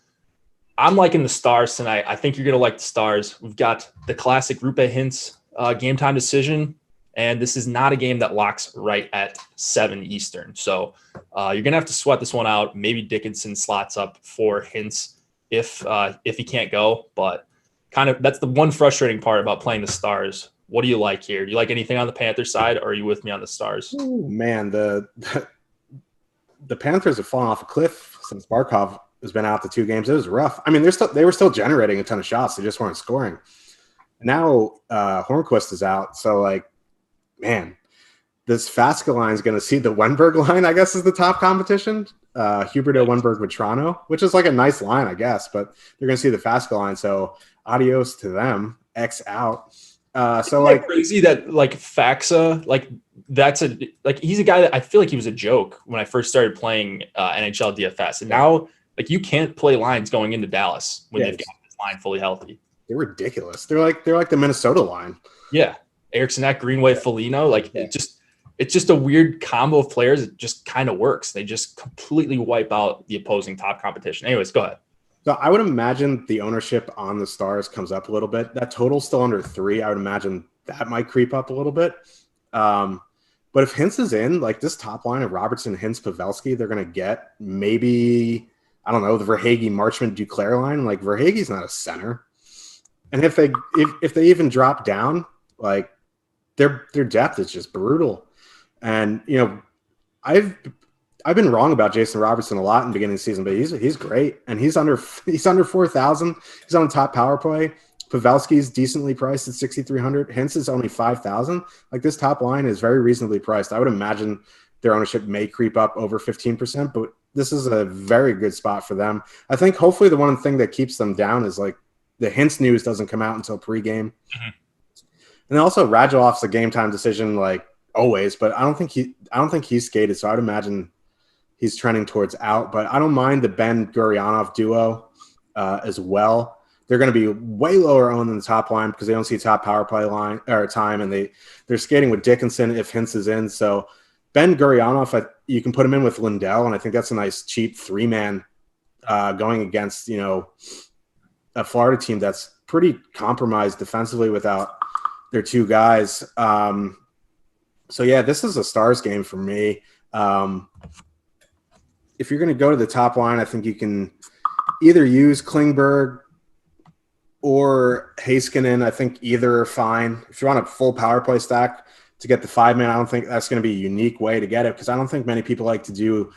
I'm liking the Stars tonight. I think you're going to like the Stars. We've got the classic Rupe Hintz game time decision, and this is not a game that locks right at 7 Eastern. So you're going to have to sweat this one out. Maybe Dickinson slots up for Hintz if he can't go, but kind of that's the one frustrating part about playing the Stars. What do you like here? Do you like anything on the Panthers side, or are you with me on the Stars? Ooh, man, the Panthers have fallen off a cliff since Barkov has been out the 2 games. It was rough. I mean, they were still generating a ton of shots. They just weren't scoring. Now Hornquist is out, so man, this Fasca line is going to see the Wenberg line. I guess is the top competition. Huberdeau, Wenberg, Vetrano, which is like a nice line, I guess, but they're going to see the Fasca line. So adios to them. X out. Crazy that Faxa, he's a guy that I feel like he was a joke when I first started playing NHL DFS, and now you can't play lines going into Dallas when they've got this line fully healthy. They're ridiculous. They're like the Minnesota line. Yeah, Eriksson, Greenway, Foligno, it's just a weird combo of players. It just kind of works. They just completely wipe out the opposing top competition. Anyways, go ahead. So I would imagine the ownership on the Stars comes up a little bit. That total's still under 3. I would imagine that might creep up a little bit. But if Hintz is in, this top line of Robertson, Hintz, Pavelski, they're going to get maybe, I don't know, the Verhaeghe, Marchment, Duclair line. Verhaeghe's not a center. And if they even drop down, their depth is just brutal. And, I've been wrong about Jason Robertson a lot in the beginning of the season, but he's great, and he's under 4,000. He's on the top power play. Pavelski's decently priced at 6,300. Hintz is only 5,000. This top line is very reasonably priced. I would imagine their ownership may creep up over 15%, but this is a very good spot for them. I think hopefully the one thing that keeps them down is the Hintz news doesn't come out until pregame, and then also Radulov's a game time decision always, but I don't think he's skated, so I'd imagine he's trending towards out, but I don't mind the Ben Gurianov duo as well. They're going to be way lower owned than the top line because they don't see top power play line or time, and they're skating with Dickinson if Hintz is in. So Ben Gurianov, you can put him in with Lindell, and I think that's a nice cheap 3-man going against a Florida team that's pretty compromised defensively without their 2 guys. So yeah, this is a Stars game for me. If you're going to go to the top line, I think you can either use Klingberg or Heiskanen. I think either are fine. If you want a full power play stack to get the 5-man, I don't think that's going to be a unique way to get it because I don't think many people like to do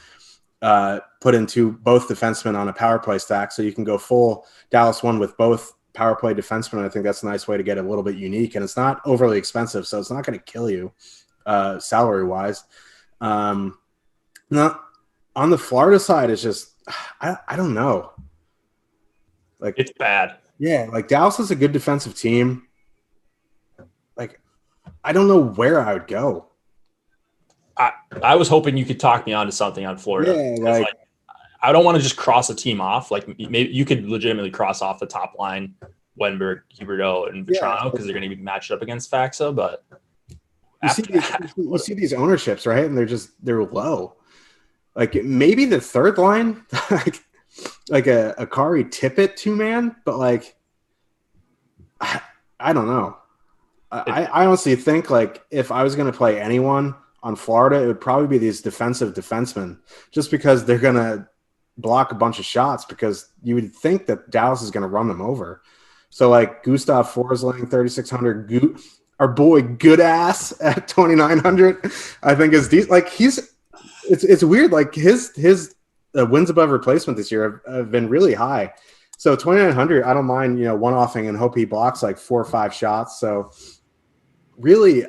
put into both defensemen on a power play stack. So you can go full Dallas one with both power play defenseman. I think that's a nice way to get a little bit unique, and it's not overly expensive, so it's not going to kill you salary wise. Now, on the Florida side, it's just I don't know. Like, it's bad. Yeah, like Dallas is a good defensive team. Like, I don't know where I would go. I was hoping you could talk me onto something on Florida. Yeah, like I don't want to just cross a team off. Like, maybe you could legitimately cross off the top line, Wenberg, Huberdeau, and Vetrano, because they're going to be matched up against Faxa. But you see these ownerships, right? And they're low. Like, maybe the third line, like a Akari Tippett 2-man, but like I don't know. I honestly think, like, if I was going to play anyone on Florida, it would probably be these defensive defensemen, just because they're going to block a bunch of shots, because you would think that Dallas is going to run them over. So, like, Gustav Forsling, 3,600. Our boy Goodass at 2,900, I think is decent. Like, it's weird. Like, his wins above replacement this year have been really high. So 2,900, I don't mind, one-offing and hope he blocks like 4 or 5 shots. So really,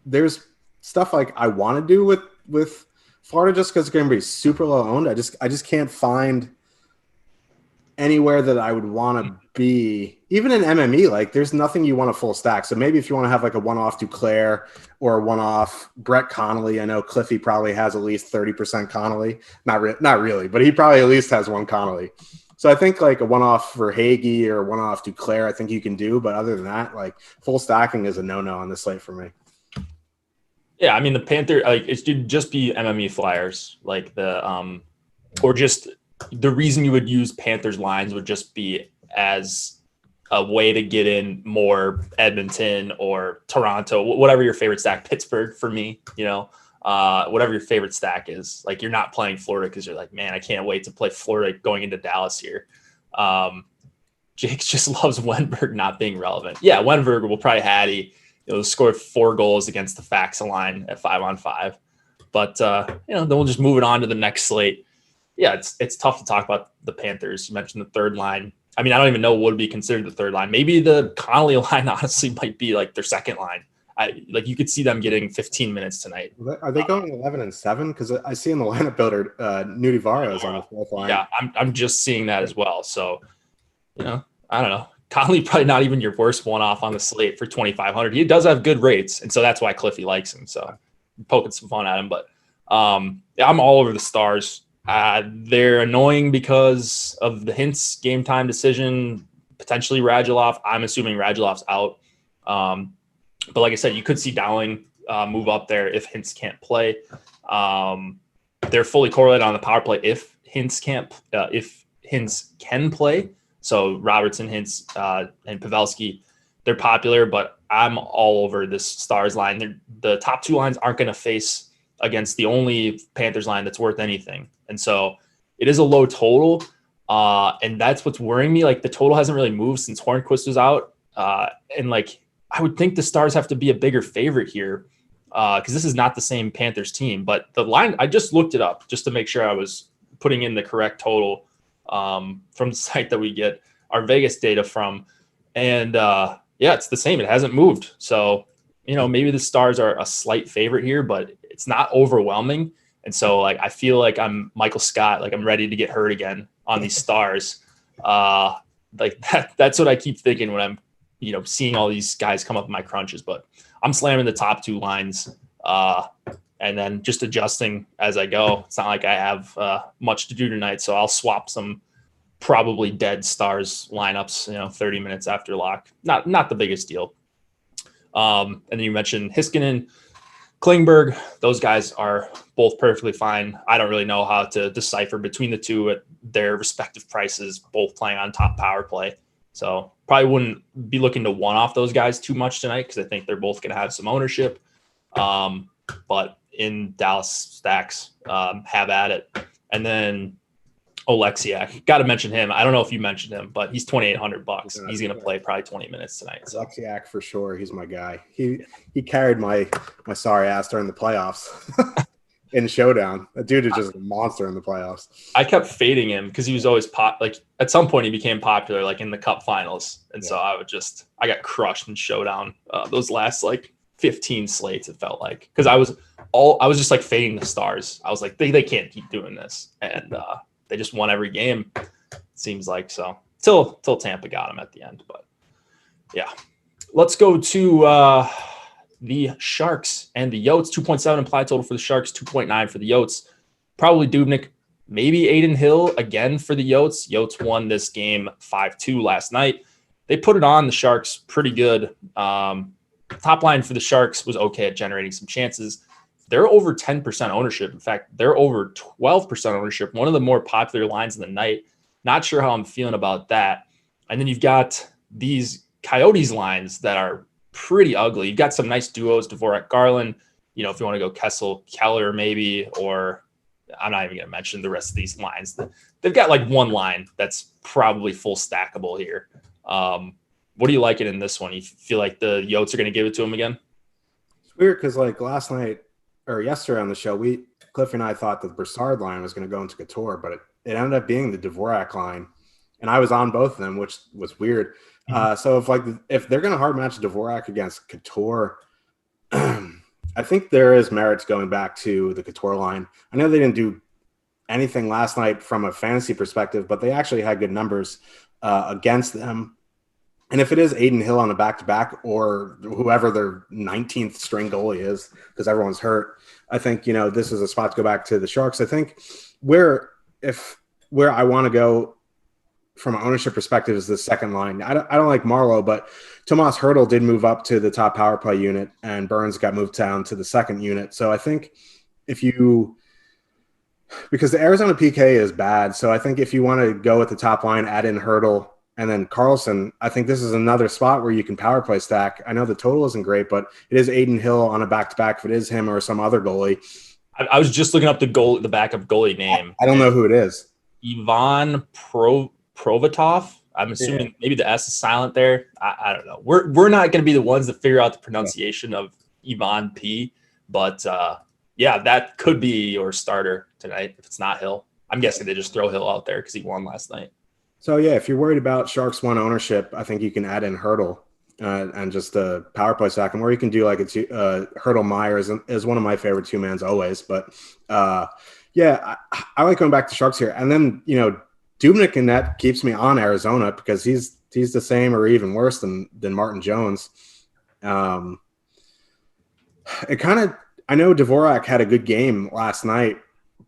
there's stuff like I want to do with Florida, just because it's going to be super low owned. I just can't find anywhere that I would want to be. Even in MME, like, there's nothing you want a full stack. So maybe if you want to have like a one-off Duclair or a one-off Brett Connolly, I know Cliffy probably has at least 30% Connolly. Not really, but he probably at least has one Connolly. So I think like a one-off for Hagee or one-off Duclair, I think you can do. But other than that, like, full stacking is a no-no on this slate for me. Yeah, I mean, the Panther, like, it should just be MME flyers, like or just the reason you would use Panthers lines would just be as a way to get in more Edmonton or Toronto, whatever your favorite stack, Pittsburgh for me, whatever your favorite stack is. Like, you're not playing Florida because you're like, man, I can't wait to play Florida going into Dallas here. Jake just loves Wenberg not being relevant. Yeah, Wenberg will probably Hattie. Scored 4 goals against the Faxa line at 5-on-5. But, then we'll just move it on to the next slate. Yeah, it's tough to talk about the Panthers. You mentioned the third line. I mean, I don't even know what would be considered the third line. Maybe the Connolly line honestly might be like their second line. You could see them getting 15 minutes tonight. Are they going 11-7? Because I see in the lineup builder, Nudivara is on the fourth line. Yeah, I'm just seeing that as well. So, I don't know. Connolly probably not even your worst one-off on the slate for 2,500. He does have good rates, and so that's why Cliffy likes him. So I'm poking some fun at him. But I'm all over the Stars. They're annoying because of the Hintz game time decision, potentially Radulov. I'm assuming Radulov's out. But like I said, you could see Dowling move up there if Hintz can't play. They're fully correlated on the power play if Hintz can play. So Robertson, Hintz, and Pavelski, they're popular, but I'm all over this Stars line. The top 2 lines aren't going to face against the only Panthers line that's worth anything. And so it is a low total, and that's what's worrying me. Like, the total hasn't really moved since Hornquist was out. And, like, I would think the Stars have to be a bigger favorite here because this is not the same Panthers team. But the line, I just looked it up just to make sure I was putting in the correct total from the site that we get our Vegas data from. And it's the same. It hasn't moved. So, maybe the Stars are a slight favorite here, but it's not overwhelming. And so, like, I feel like I'm Michael Scott, like I'm ready to get hurt again on these Stars. Like that's what I keep thinking when I'm, seeing all these guys come up in my crunches, but I'm slamming the top 2 lines and then just adjusting as I go. It's not like I have much to do tonight, so I'll swap some probably dead Stars lineups, 30 minutes after lock. Not the biggest deal. And then you mentioned Heiskanen, Klingberg. Those guys are both perfectly fine. I don't really know how to decipher between the two at their respective prices, both playing on top power play. So probably wouldn't be looking to one-off those guys too much tonight because I think they're both going to have some ownership. But in Dallas stacks, have at it. And then Oleksiak, got to mention him. I don't know if you mentioned him, but he's $2,800. He's going to play probably 20 minutes tonight. So. Oleksiak for sure. He's my guy. He carried my sorry ass during the playoffs. in showdown. That dude is just a monster in the playoffs. I kept fading him because he was always like at some point he became popular like in the cup finals. And so I got crushed in showdown. Those last like 15 slates, it felt like, because I was just like fading the stars. I was like, they can't keep doing this. And they just won every game, it seems like. So till Tampa got him at the end. But yeah. Let's go to the Sharks and the Yotes. 2.7 implied total for the Sharks, 2.9 for the Yotes. Probably Dubnyk, maybe Nhl again for the Yotes. Yotes won this game 5-2 last night. They put it on the Sharks pretty good. Top line for the Sharks was okay at generating some chances. They're over 10% ownership. In fact, they're over 12% ownership. One of the more popular lines in the night. Not sure how I'm feeling about that. And then you've got these Coyotes lines that are pretty ugly. You've got some nice duos, Dvorak, Garland. You know, if you want to go Kessel, Keller, maybe, or I'm not even going to mention the rest of these lines. They've got like one line that's probably full stackable here. What do you like it in this one? You feel like the Yotes are going to give it to him again? It's weird because like last night or yesterday on the show, Cliff and I thought the Brassard line was going to go into Couture, but it ended up being the Dvorak line, and I was on both of them, which was weird. So if they're going to hard match Dvorak against Couture, I think there is merit to going back to the Couture line. I know they didn't do anything last night from a fantasy perspective, but they actually had good numbers against them. And if it is Nhl on a back-to-back or whoever their 19th string goalie is, because everyone's hurt, I think, you know, this is a spot to go back to the Sharks. I think where I want to go from an ownership perspective is the second line. I don't like Marleau, but Tomas Hertl did move up to the top power play unit, and Burns got moved down to the second unit. So I think because the Arizona PK is bad, so I think if you want to go with the top line, add in Hertl and then Carlson, I think this is another spot where you can power play stack. I know the total isn't great, but it is Nhl on a back-to-back if it is him or some other goalie. I was just looking up the backup goalie name. I don't know who it is. Ivan Provatov. I'm assuming maybe the S is silent there. I don't know. We're not going to be the ones to figure out the pronunciation of Ivan P. But that could be your starter tonight if it's not Hill. I'm guessing they just throw Hill out there because he won last night. So yeah, if you're worried about Sharks one ownership, I think you can add in Hertl and just a power play stack, and where you can do like a Hertl Myers is one of my favorite two mans always. But I like going back to Sharks here, and then Dubnyk in that keeps me on Arizona because he's the same or even worse than Martin Jones. I know Dvorak had a good game last night,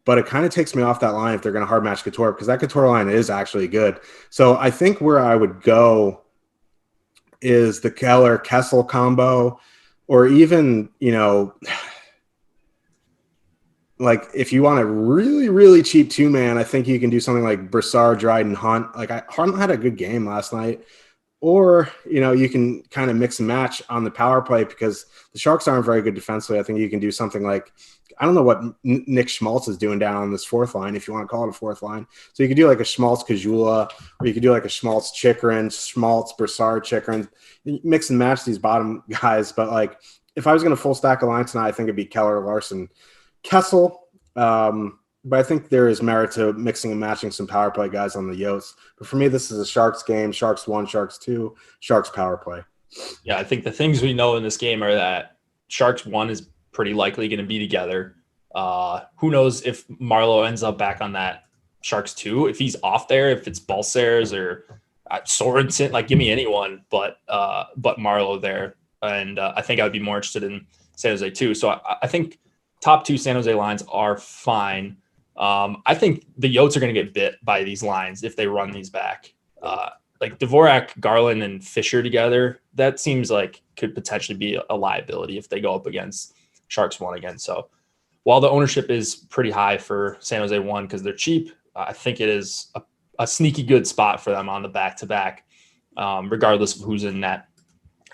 but it kind of takes me off that line if they're going to hard match Couture, because that Couture line is actually good. So I think where I would go is the Keller Kessel combo, or even, like if you want a really, really cheap two man, I think you can do something like Brassard, Dryden, Hunt. Hunt had a good game last night. Or, you can kind of mix and match on the power play because the Sharks aren't very good defensively. I think you can do something like, I don't know what Nick Schmaltz is doing down on this fourth line, if you want to call it a fourth line. So you could do like a Schmaltz Kajula, or you could do like a Schmaltz Chikrin, Schmaltz Brassard Chikrin. Mix and match these bottom guys. But like, if I was going to full stack a line tonight, I think it'd be Keller, Larson, Kessel. But I think there is merit to mixing and matching some power play guys on the Yotes. But for me, this is a Sharks game. Sharks 1, Sharks 2, Sharks power play. Yeah, I think the things we know in this game are that Sharks 1 is pretty likely going to be together. Who knows if Marleau ends up back on that Sharks 2. If he's off there, if it's Balceres or Sorensen, like give me anyone but Marleau there. And I think I would be more interested in San Jose too. So I think top two San Jose lines are fine. I think the Yotes are going to get bit by these lines if they run these back. Like Dvorak, Garland, and Fisher together, that seems like could potentially be a liability if they go up against Sharks 1 again. So while the ownership is pretty high for San Jose 1 because they're cheap, I think it is a sneaky good spot for them on the back-to-back, regardless of who's in net.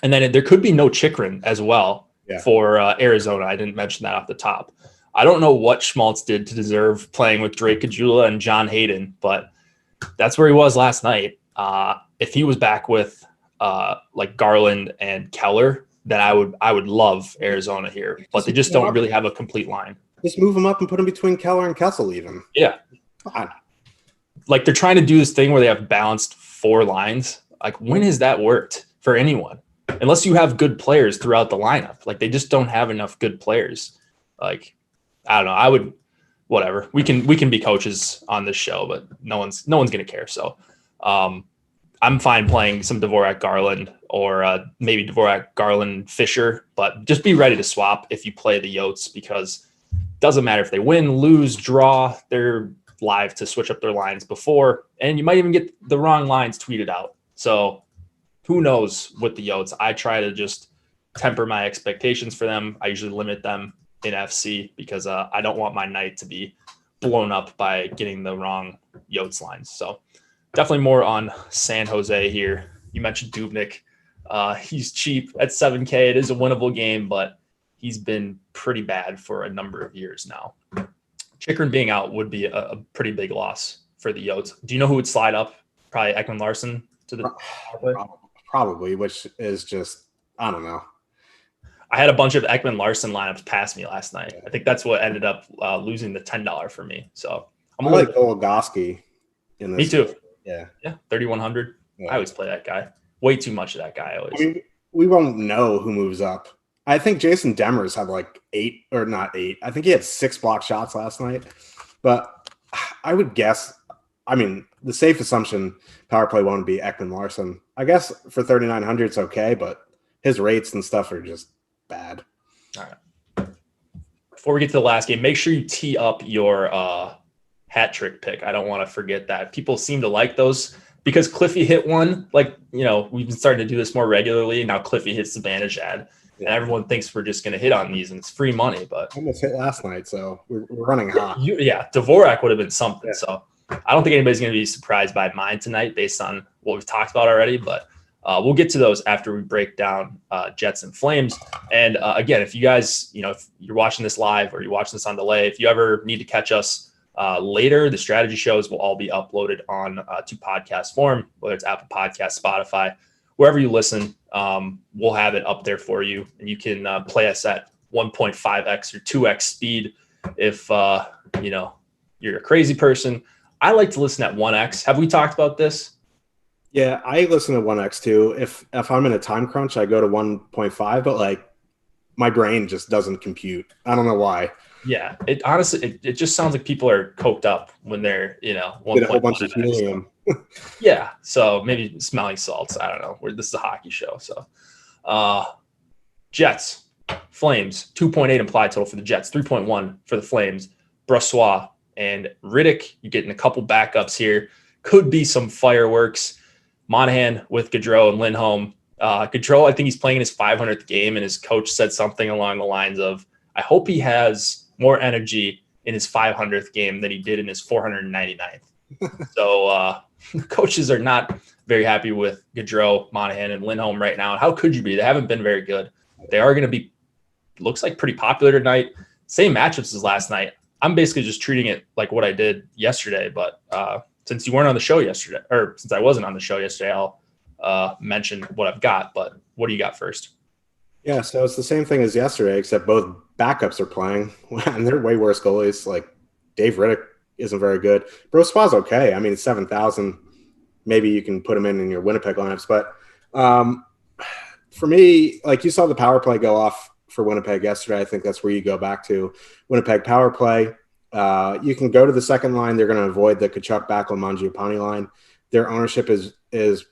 And then there could be no Chikrin as well for Arizona. I didn't mention that off the top. I don't know what Schmaltz did to deserve playing with Drake Caggiula and John Hayden, but that's where he was last night. If he was back with like Garland and Keller, then I would love Arizona here, but they just don't really have a complete line. Just move him up and put him between Keller and Kessel even. Yeah. Fine. Like they're trying to do this thing where they have balanced 4 lines. Like when has that worked for anyone? Unless you have good players throughout the lineup. Like they just don't have enough good players. Like, I don't know. I would, whatever. We can be coaches on this show, but no one's gonna care. So I'm fine playing some Dvorak Garland or maybe Dvorak Garland Fisher, but just be ready to swap if you play the Yotes, because it doesn't matter if they win, lose, draw, they're live to switch up their lines before, and you might even get the wrong lines tweeted out. So who knows with the Yotes? I try to just temper my expectations for them. I usually limit them in FC because I don't want my night to be blown up by getting the wrong Yotes lines. So definitely more on San Jose here. You mentioned Dubnyk. He's cheap at 7K. It is a winnable game, but he's been pretty bad for a number of years now. Chikrin being out would be a pretty big loss for the Yotes. Do you know who would slide up? Probably Ekman Larson to the probably, which is just, I don't know. I had a bunch of Ekman Larson lineups pass me last night. I think that's what ended up losing the $10 for me. So I'm like Goligoski in this. Me too. Yeah. 3,100. Yeah. I always play that guy. Way too much of that guy always. I mean, we won't know who moves up. I think Jason Demers had like 8 or not 8. I think he had 6 block shots last night. But I would guess, I mean, the safe assumption power play won't be Ekman Larson. I guess for 3,900 it's okay, but his rates and stuff are just bad. All right. Before we get to the last game, make sure you tee up your hat trick pick. I don't want to forget that. People seem to like those because Cliffy hit one. Like, you know, we've been starting to do this more regularly, and now Cliffy hits the Vantage ad. And everyone thinks we're just going to hit on these, and it's free money. But I almost hit last night, so we're running hot. Yeah, Dvorak would have been something. Yeah. So I don't think anybody's going to be surprised by mine tonight based on what we've talked about already. But we'll get to those after we break down Jets and Flames. And again, if you guys, you know, if you're watching this live or you're watching this on delay, if you ever need to catch us later, the strategy shows will all be uploaded on to podcast form, whether it's Apple Podcasts, Spotify, wherever you listen. We'll have it up there for you, and you can play us at 1.5x or 2x speed if you know, you're a crazy person. I like to listen at 1x. Have we talked about this? Yeah, I listen to 1x too. If I'm in a time crunch, I go to 1.5, but like my brain just doesn't compute. I don't know why. Yeah, it honestly it just sounds like people are coked up when they're, you know, get a whole bunch of helium. Yeah, so maybe smelling salts. I don't know. This is a hockey show, so Jets, Flames, 2.8 implied total for the Jets, 3.1 for the Flames. Brossoit and Riddick, you're getting a couple backups here. Could be some fireworks. Monahan with Gaudreau and Lindholm. Gaudreau, I think he's playing his 500th game, and his coach said something along the lines of, I hope he has more energy in his 500th game than he did in his 499th. So coaches are not very happy with Gaudreau, Monahan, and Lindholm right now. And how could you be? They haven't been very good. They are going to be, looks like, pretty popular tonight. Same matchups as last night. I'm basically just treating it like what I did yesterday. But since you weren't on the show yesterday, or since I wasn't on the show yesterday, I'll mention what I've got. But what do you got first? Yeah, so it's the same thing as yesterday, except both backups are playing, and they're way worse goalies. Like Dave Riddick isn't very good. Brossoit's okay. I mean, it's 7,000. Maybe you can put him in your Winnipeg lineups. But for me, like you saw the power play go off for Winnipeg yesterday. I think that's where you go back to Winnipeg power play. You can go to the second line. They're going to avoid the Tkachuk, Backlund, Mangiapane line. Their ownership is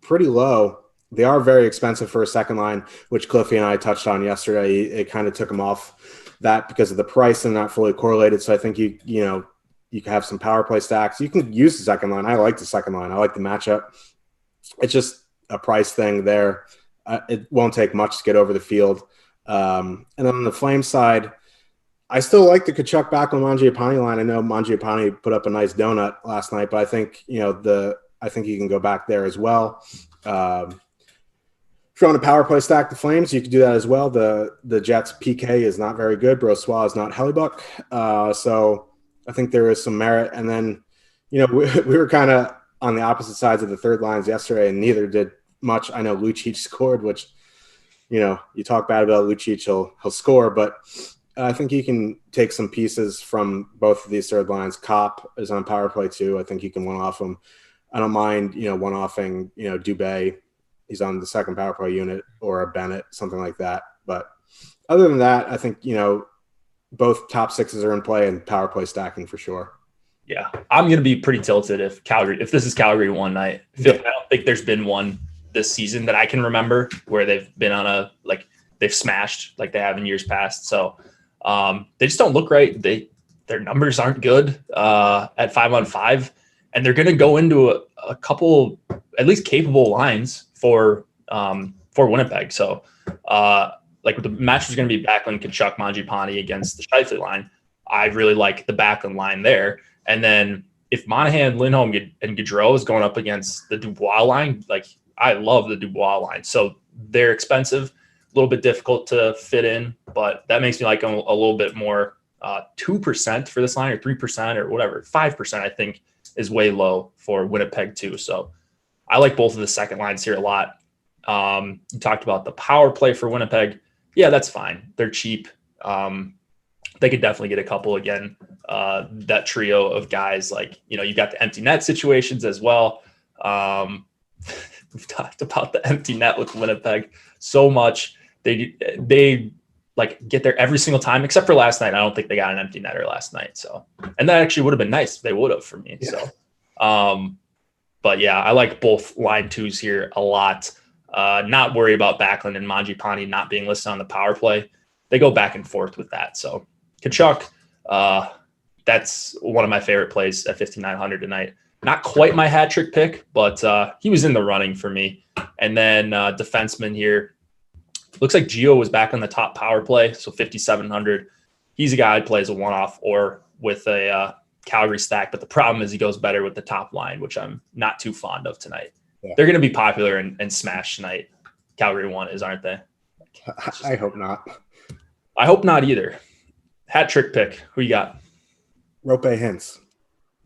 pretty low. They are very expensive for a second line, which Cliffy and I touched on yesterday. It kind of took them off that because of the price and not fully correlated. So I think you can have some power play stacks. You can use the second line. I like the second line. I like the matchup. It's just a price thing there. It won't take much to get over the field. And then on the Flame side, I still like the Tkachuk, Backlund, Mangiapane line. I know Mangiapane put up a nice donut last night, but I think I think you can go back there as well. If you want to power play stack the Flames, you can do that as well. The Jets PK is not very good. Brossoit is not Hellebuck. So I think there is some merit. And then, we were kind of on the opposite sides of the third lines yesterday, and neither did much. I know Lucic scored, which, you talk bad about Lucic, he'll score. But I think you can take some pieces from both of these third lines. Kopp is on power play too. I think you can one-off him. I don't mind, one-offing, Dubé. He's on the second power play unit, or a Bennett, something like that. But other than that, I think, both top sixes are in play and power play stacking for sure. Yeah, I'm going to be pretty tilted if this is Calgary one night. I don't think there's been one this season that I can remember where they've been on they've smashed like they have in years past. So they just don't look right. Their numbers aren't good at 5-on-5, and they're going to go into a couple at least capable lines for Winnipeg. So the match is going to be Backlund, Tkachuk, Mangiapane against the Scheifele line. I really like the Backlund line there. And then if Monahan, Lindholm, and Gaudreau is going up against the Dubois line, I love the Dubois line. So they're expensive, a little bit difficult to fit in, but that makes me like them a little bit more. 2% for this line, or 3%, or whatever. 5%, I think, is way low for Winnipeg too. So I like both of the second lines here a lot. You talked about the power play for Winnipeg. Yeah, that's fine. They're cheap. They could definitely get a couple again. That trio of guys, you got the empty net situations as well. We've talked about the empty net with Winnipeg so much. They get there every single time, except for last night. I don't think they got an empty netter last night. So, and that actually would have been nice if they would have for me. Yeah. So, but yeah, I like both line twos here a lot. Not worry about Backlund and Mangiapane not being listed on the power play. They go back and forth with that. So Tkachuk, that's one of my favorite plays at 5,900 tonight. Not quite my hat trick pick, but he was in the running for me. And then defenseman here. Looks like Gio was back on the top power play, so 5,700. He's a guy I'd play as a one-off or with a Calgary stack, but the problem is he goes better with the top line, which I'm not too fond of tonight. Yeah. They're going to be popular and smash tonight. Calgary one is, aren't they? I hope not. I hope not either. Hat trick pick. Who you got? Rope Hintz.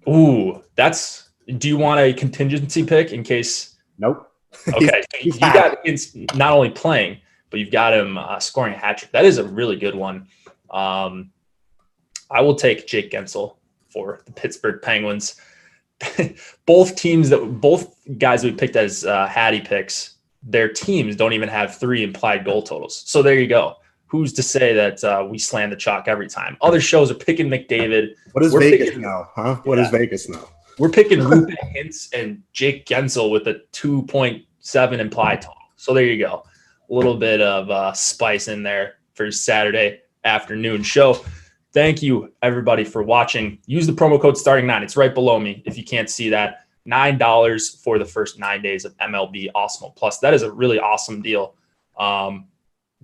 Ooh, do you want a contingency pick in case? Nope. Okay. You got Hintz not only playing, but you've got him scoring a hat trick. That is a really good one. I will take Jake Gensel for the Pittsburgh Penguins. both guys we picked as Hattie picks, their teams don't even have 3 implied goal totals. So there you go. Who's to say that we slam the chalk every time? Other shows are picking McDavid. What does Vegas know, huh? What does Vegas know? We're picking Rupe Hintz and Jake Gensel with a 2.7 implied total. So there you go. A little bit of spice in there for Saturday afternoon show. Thank you, everybody, for watching. Use the promo code STARTING9. It's right below me if you can't see that. $9 for the first 9 days of MLB Awesemo Plus. That is a really awesome deal.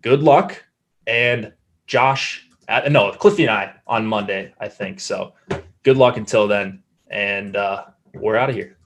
Good luck. And Cliffy and I on Monday, I think. So good luck until then. And we're out of here.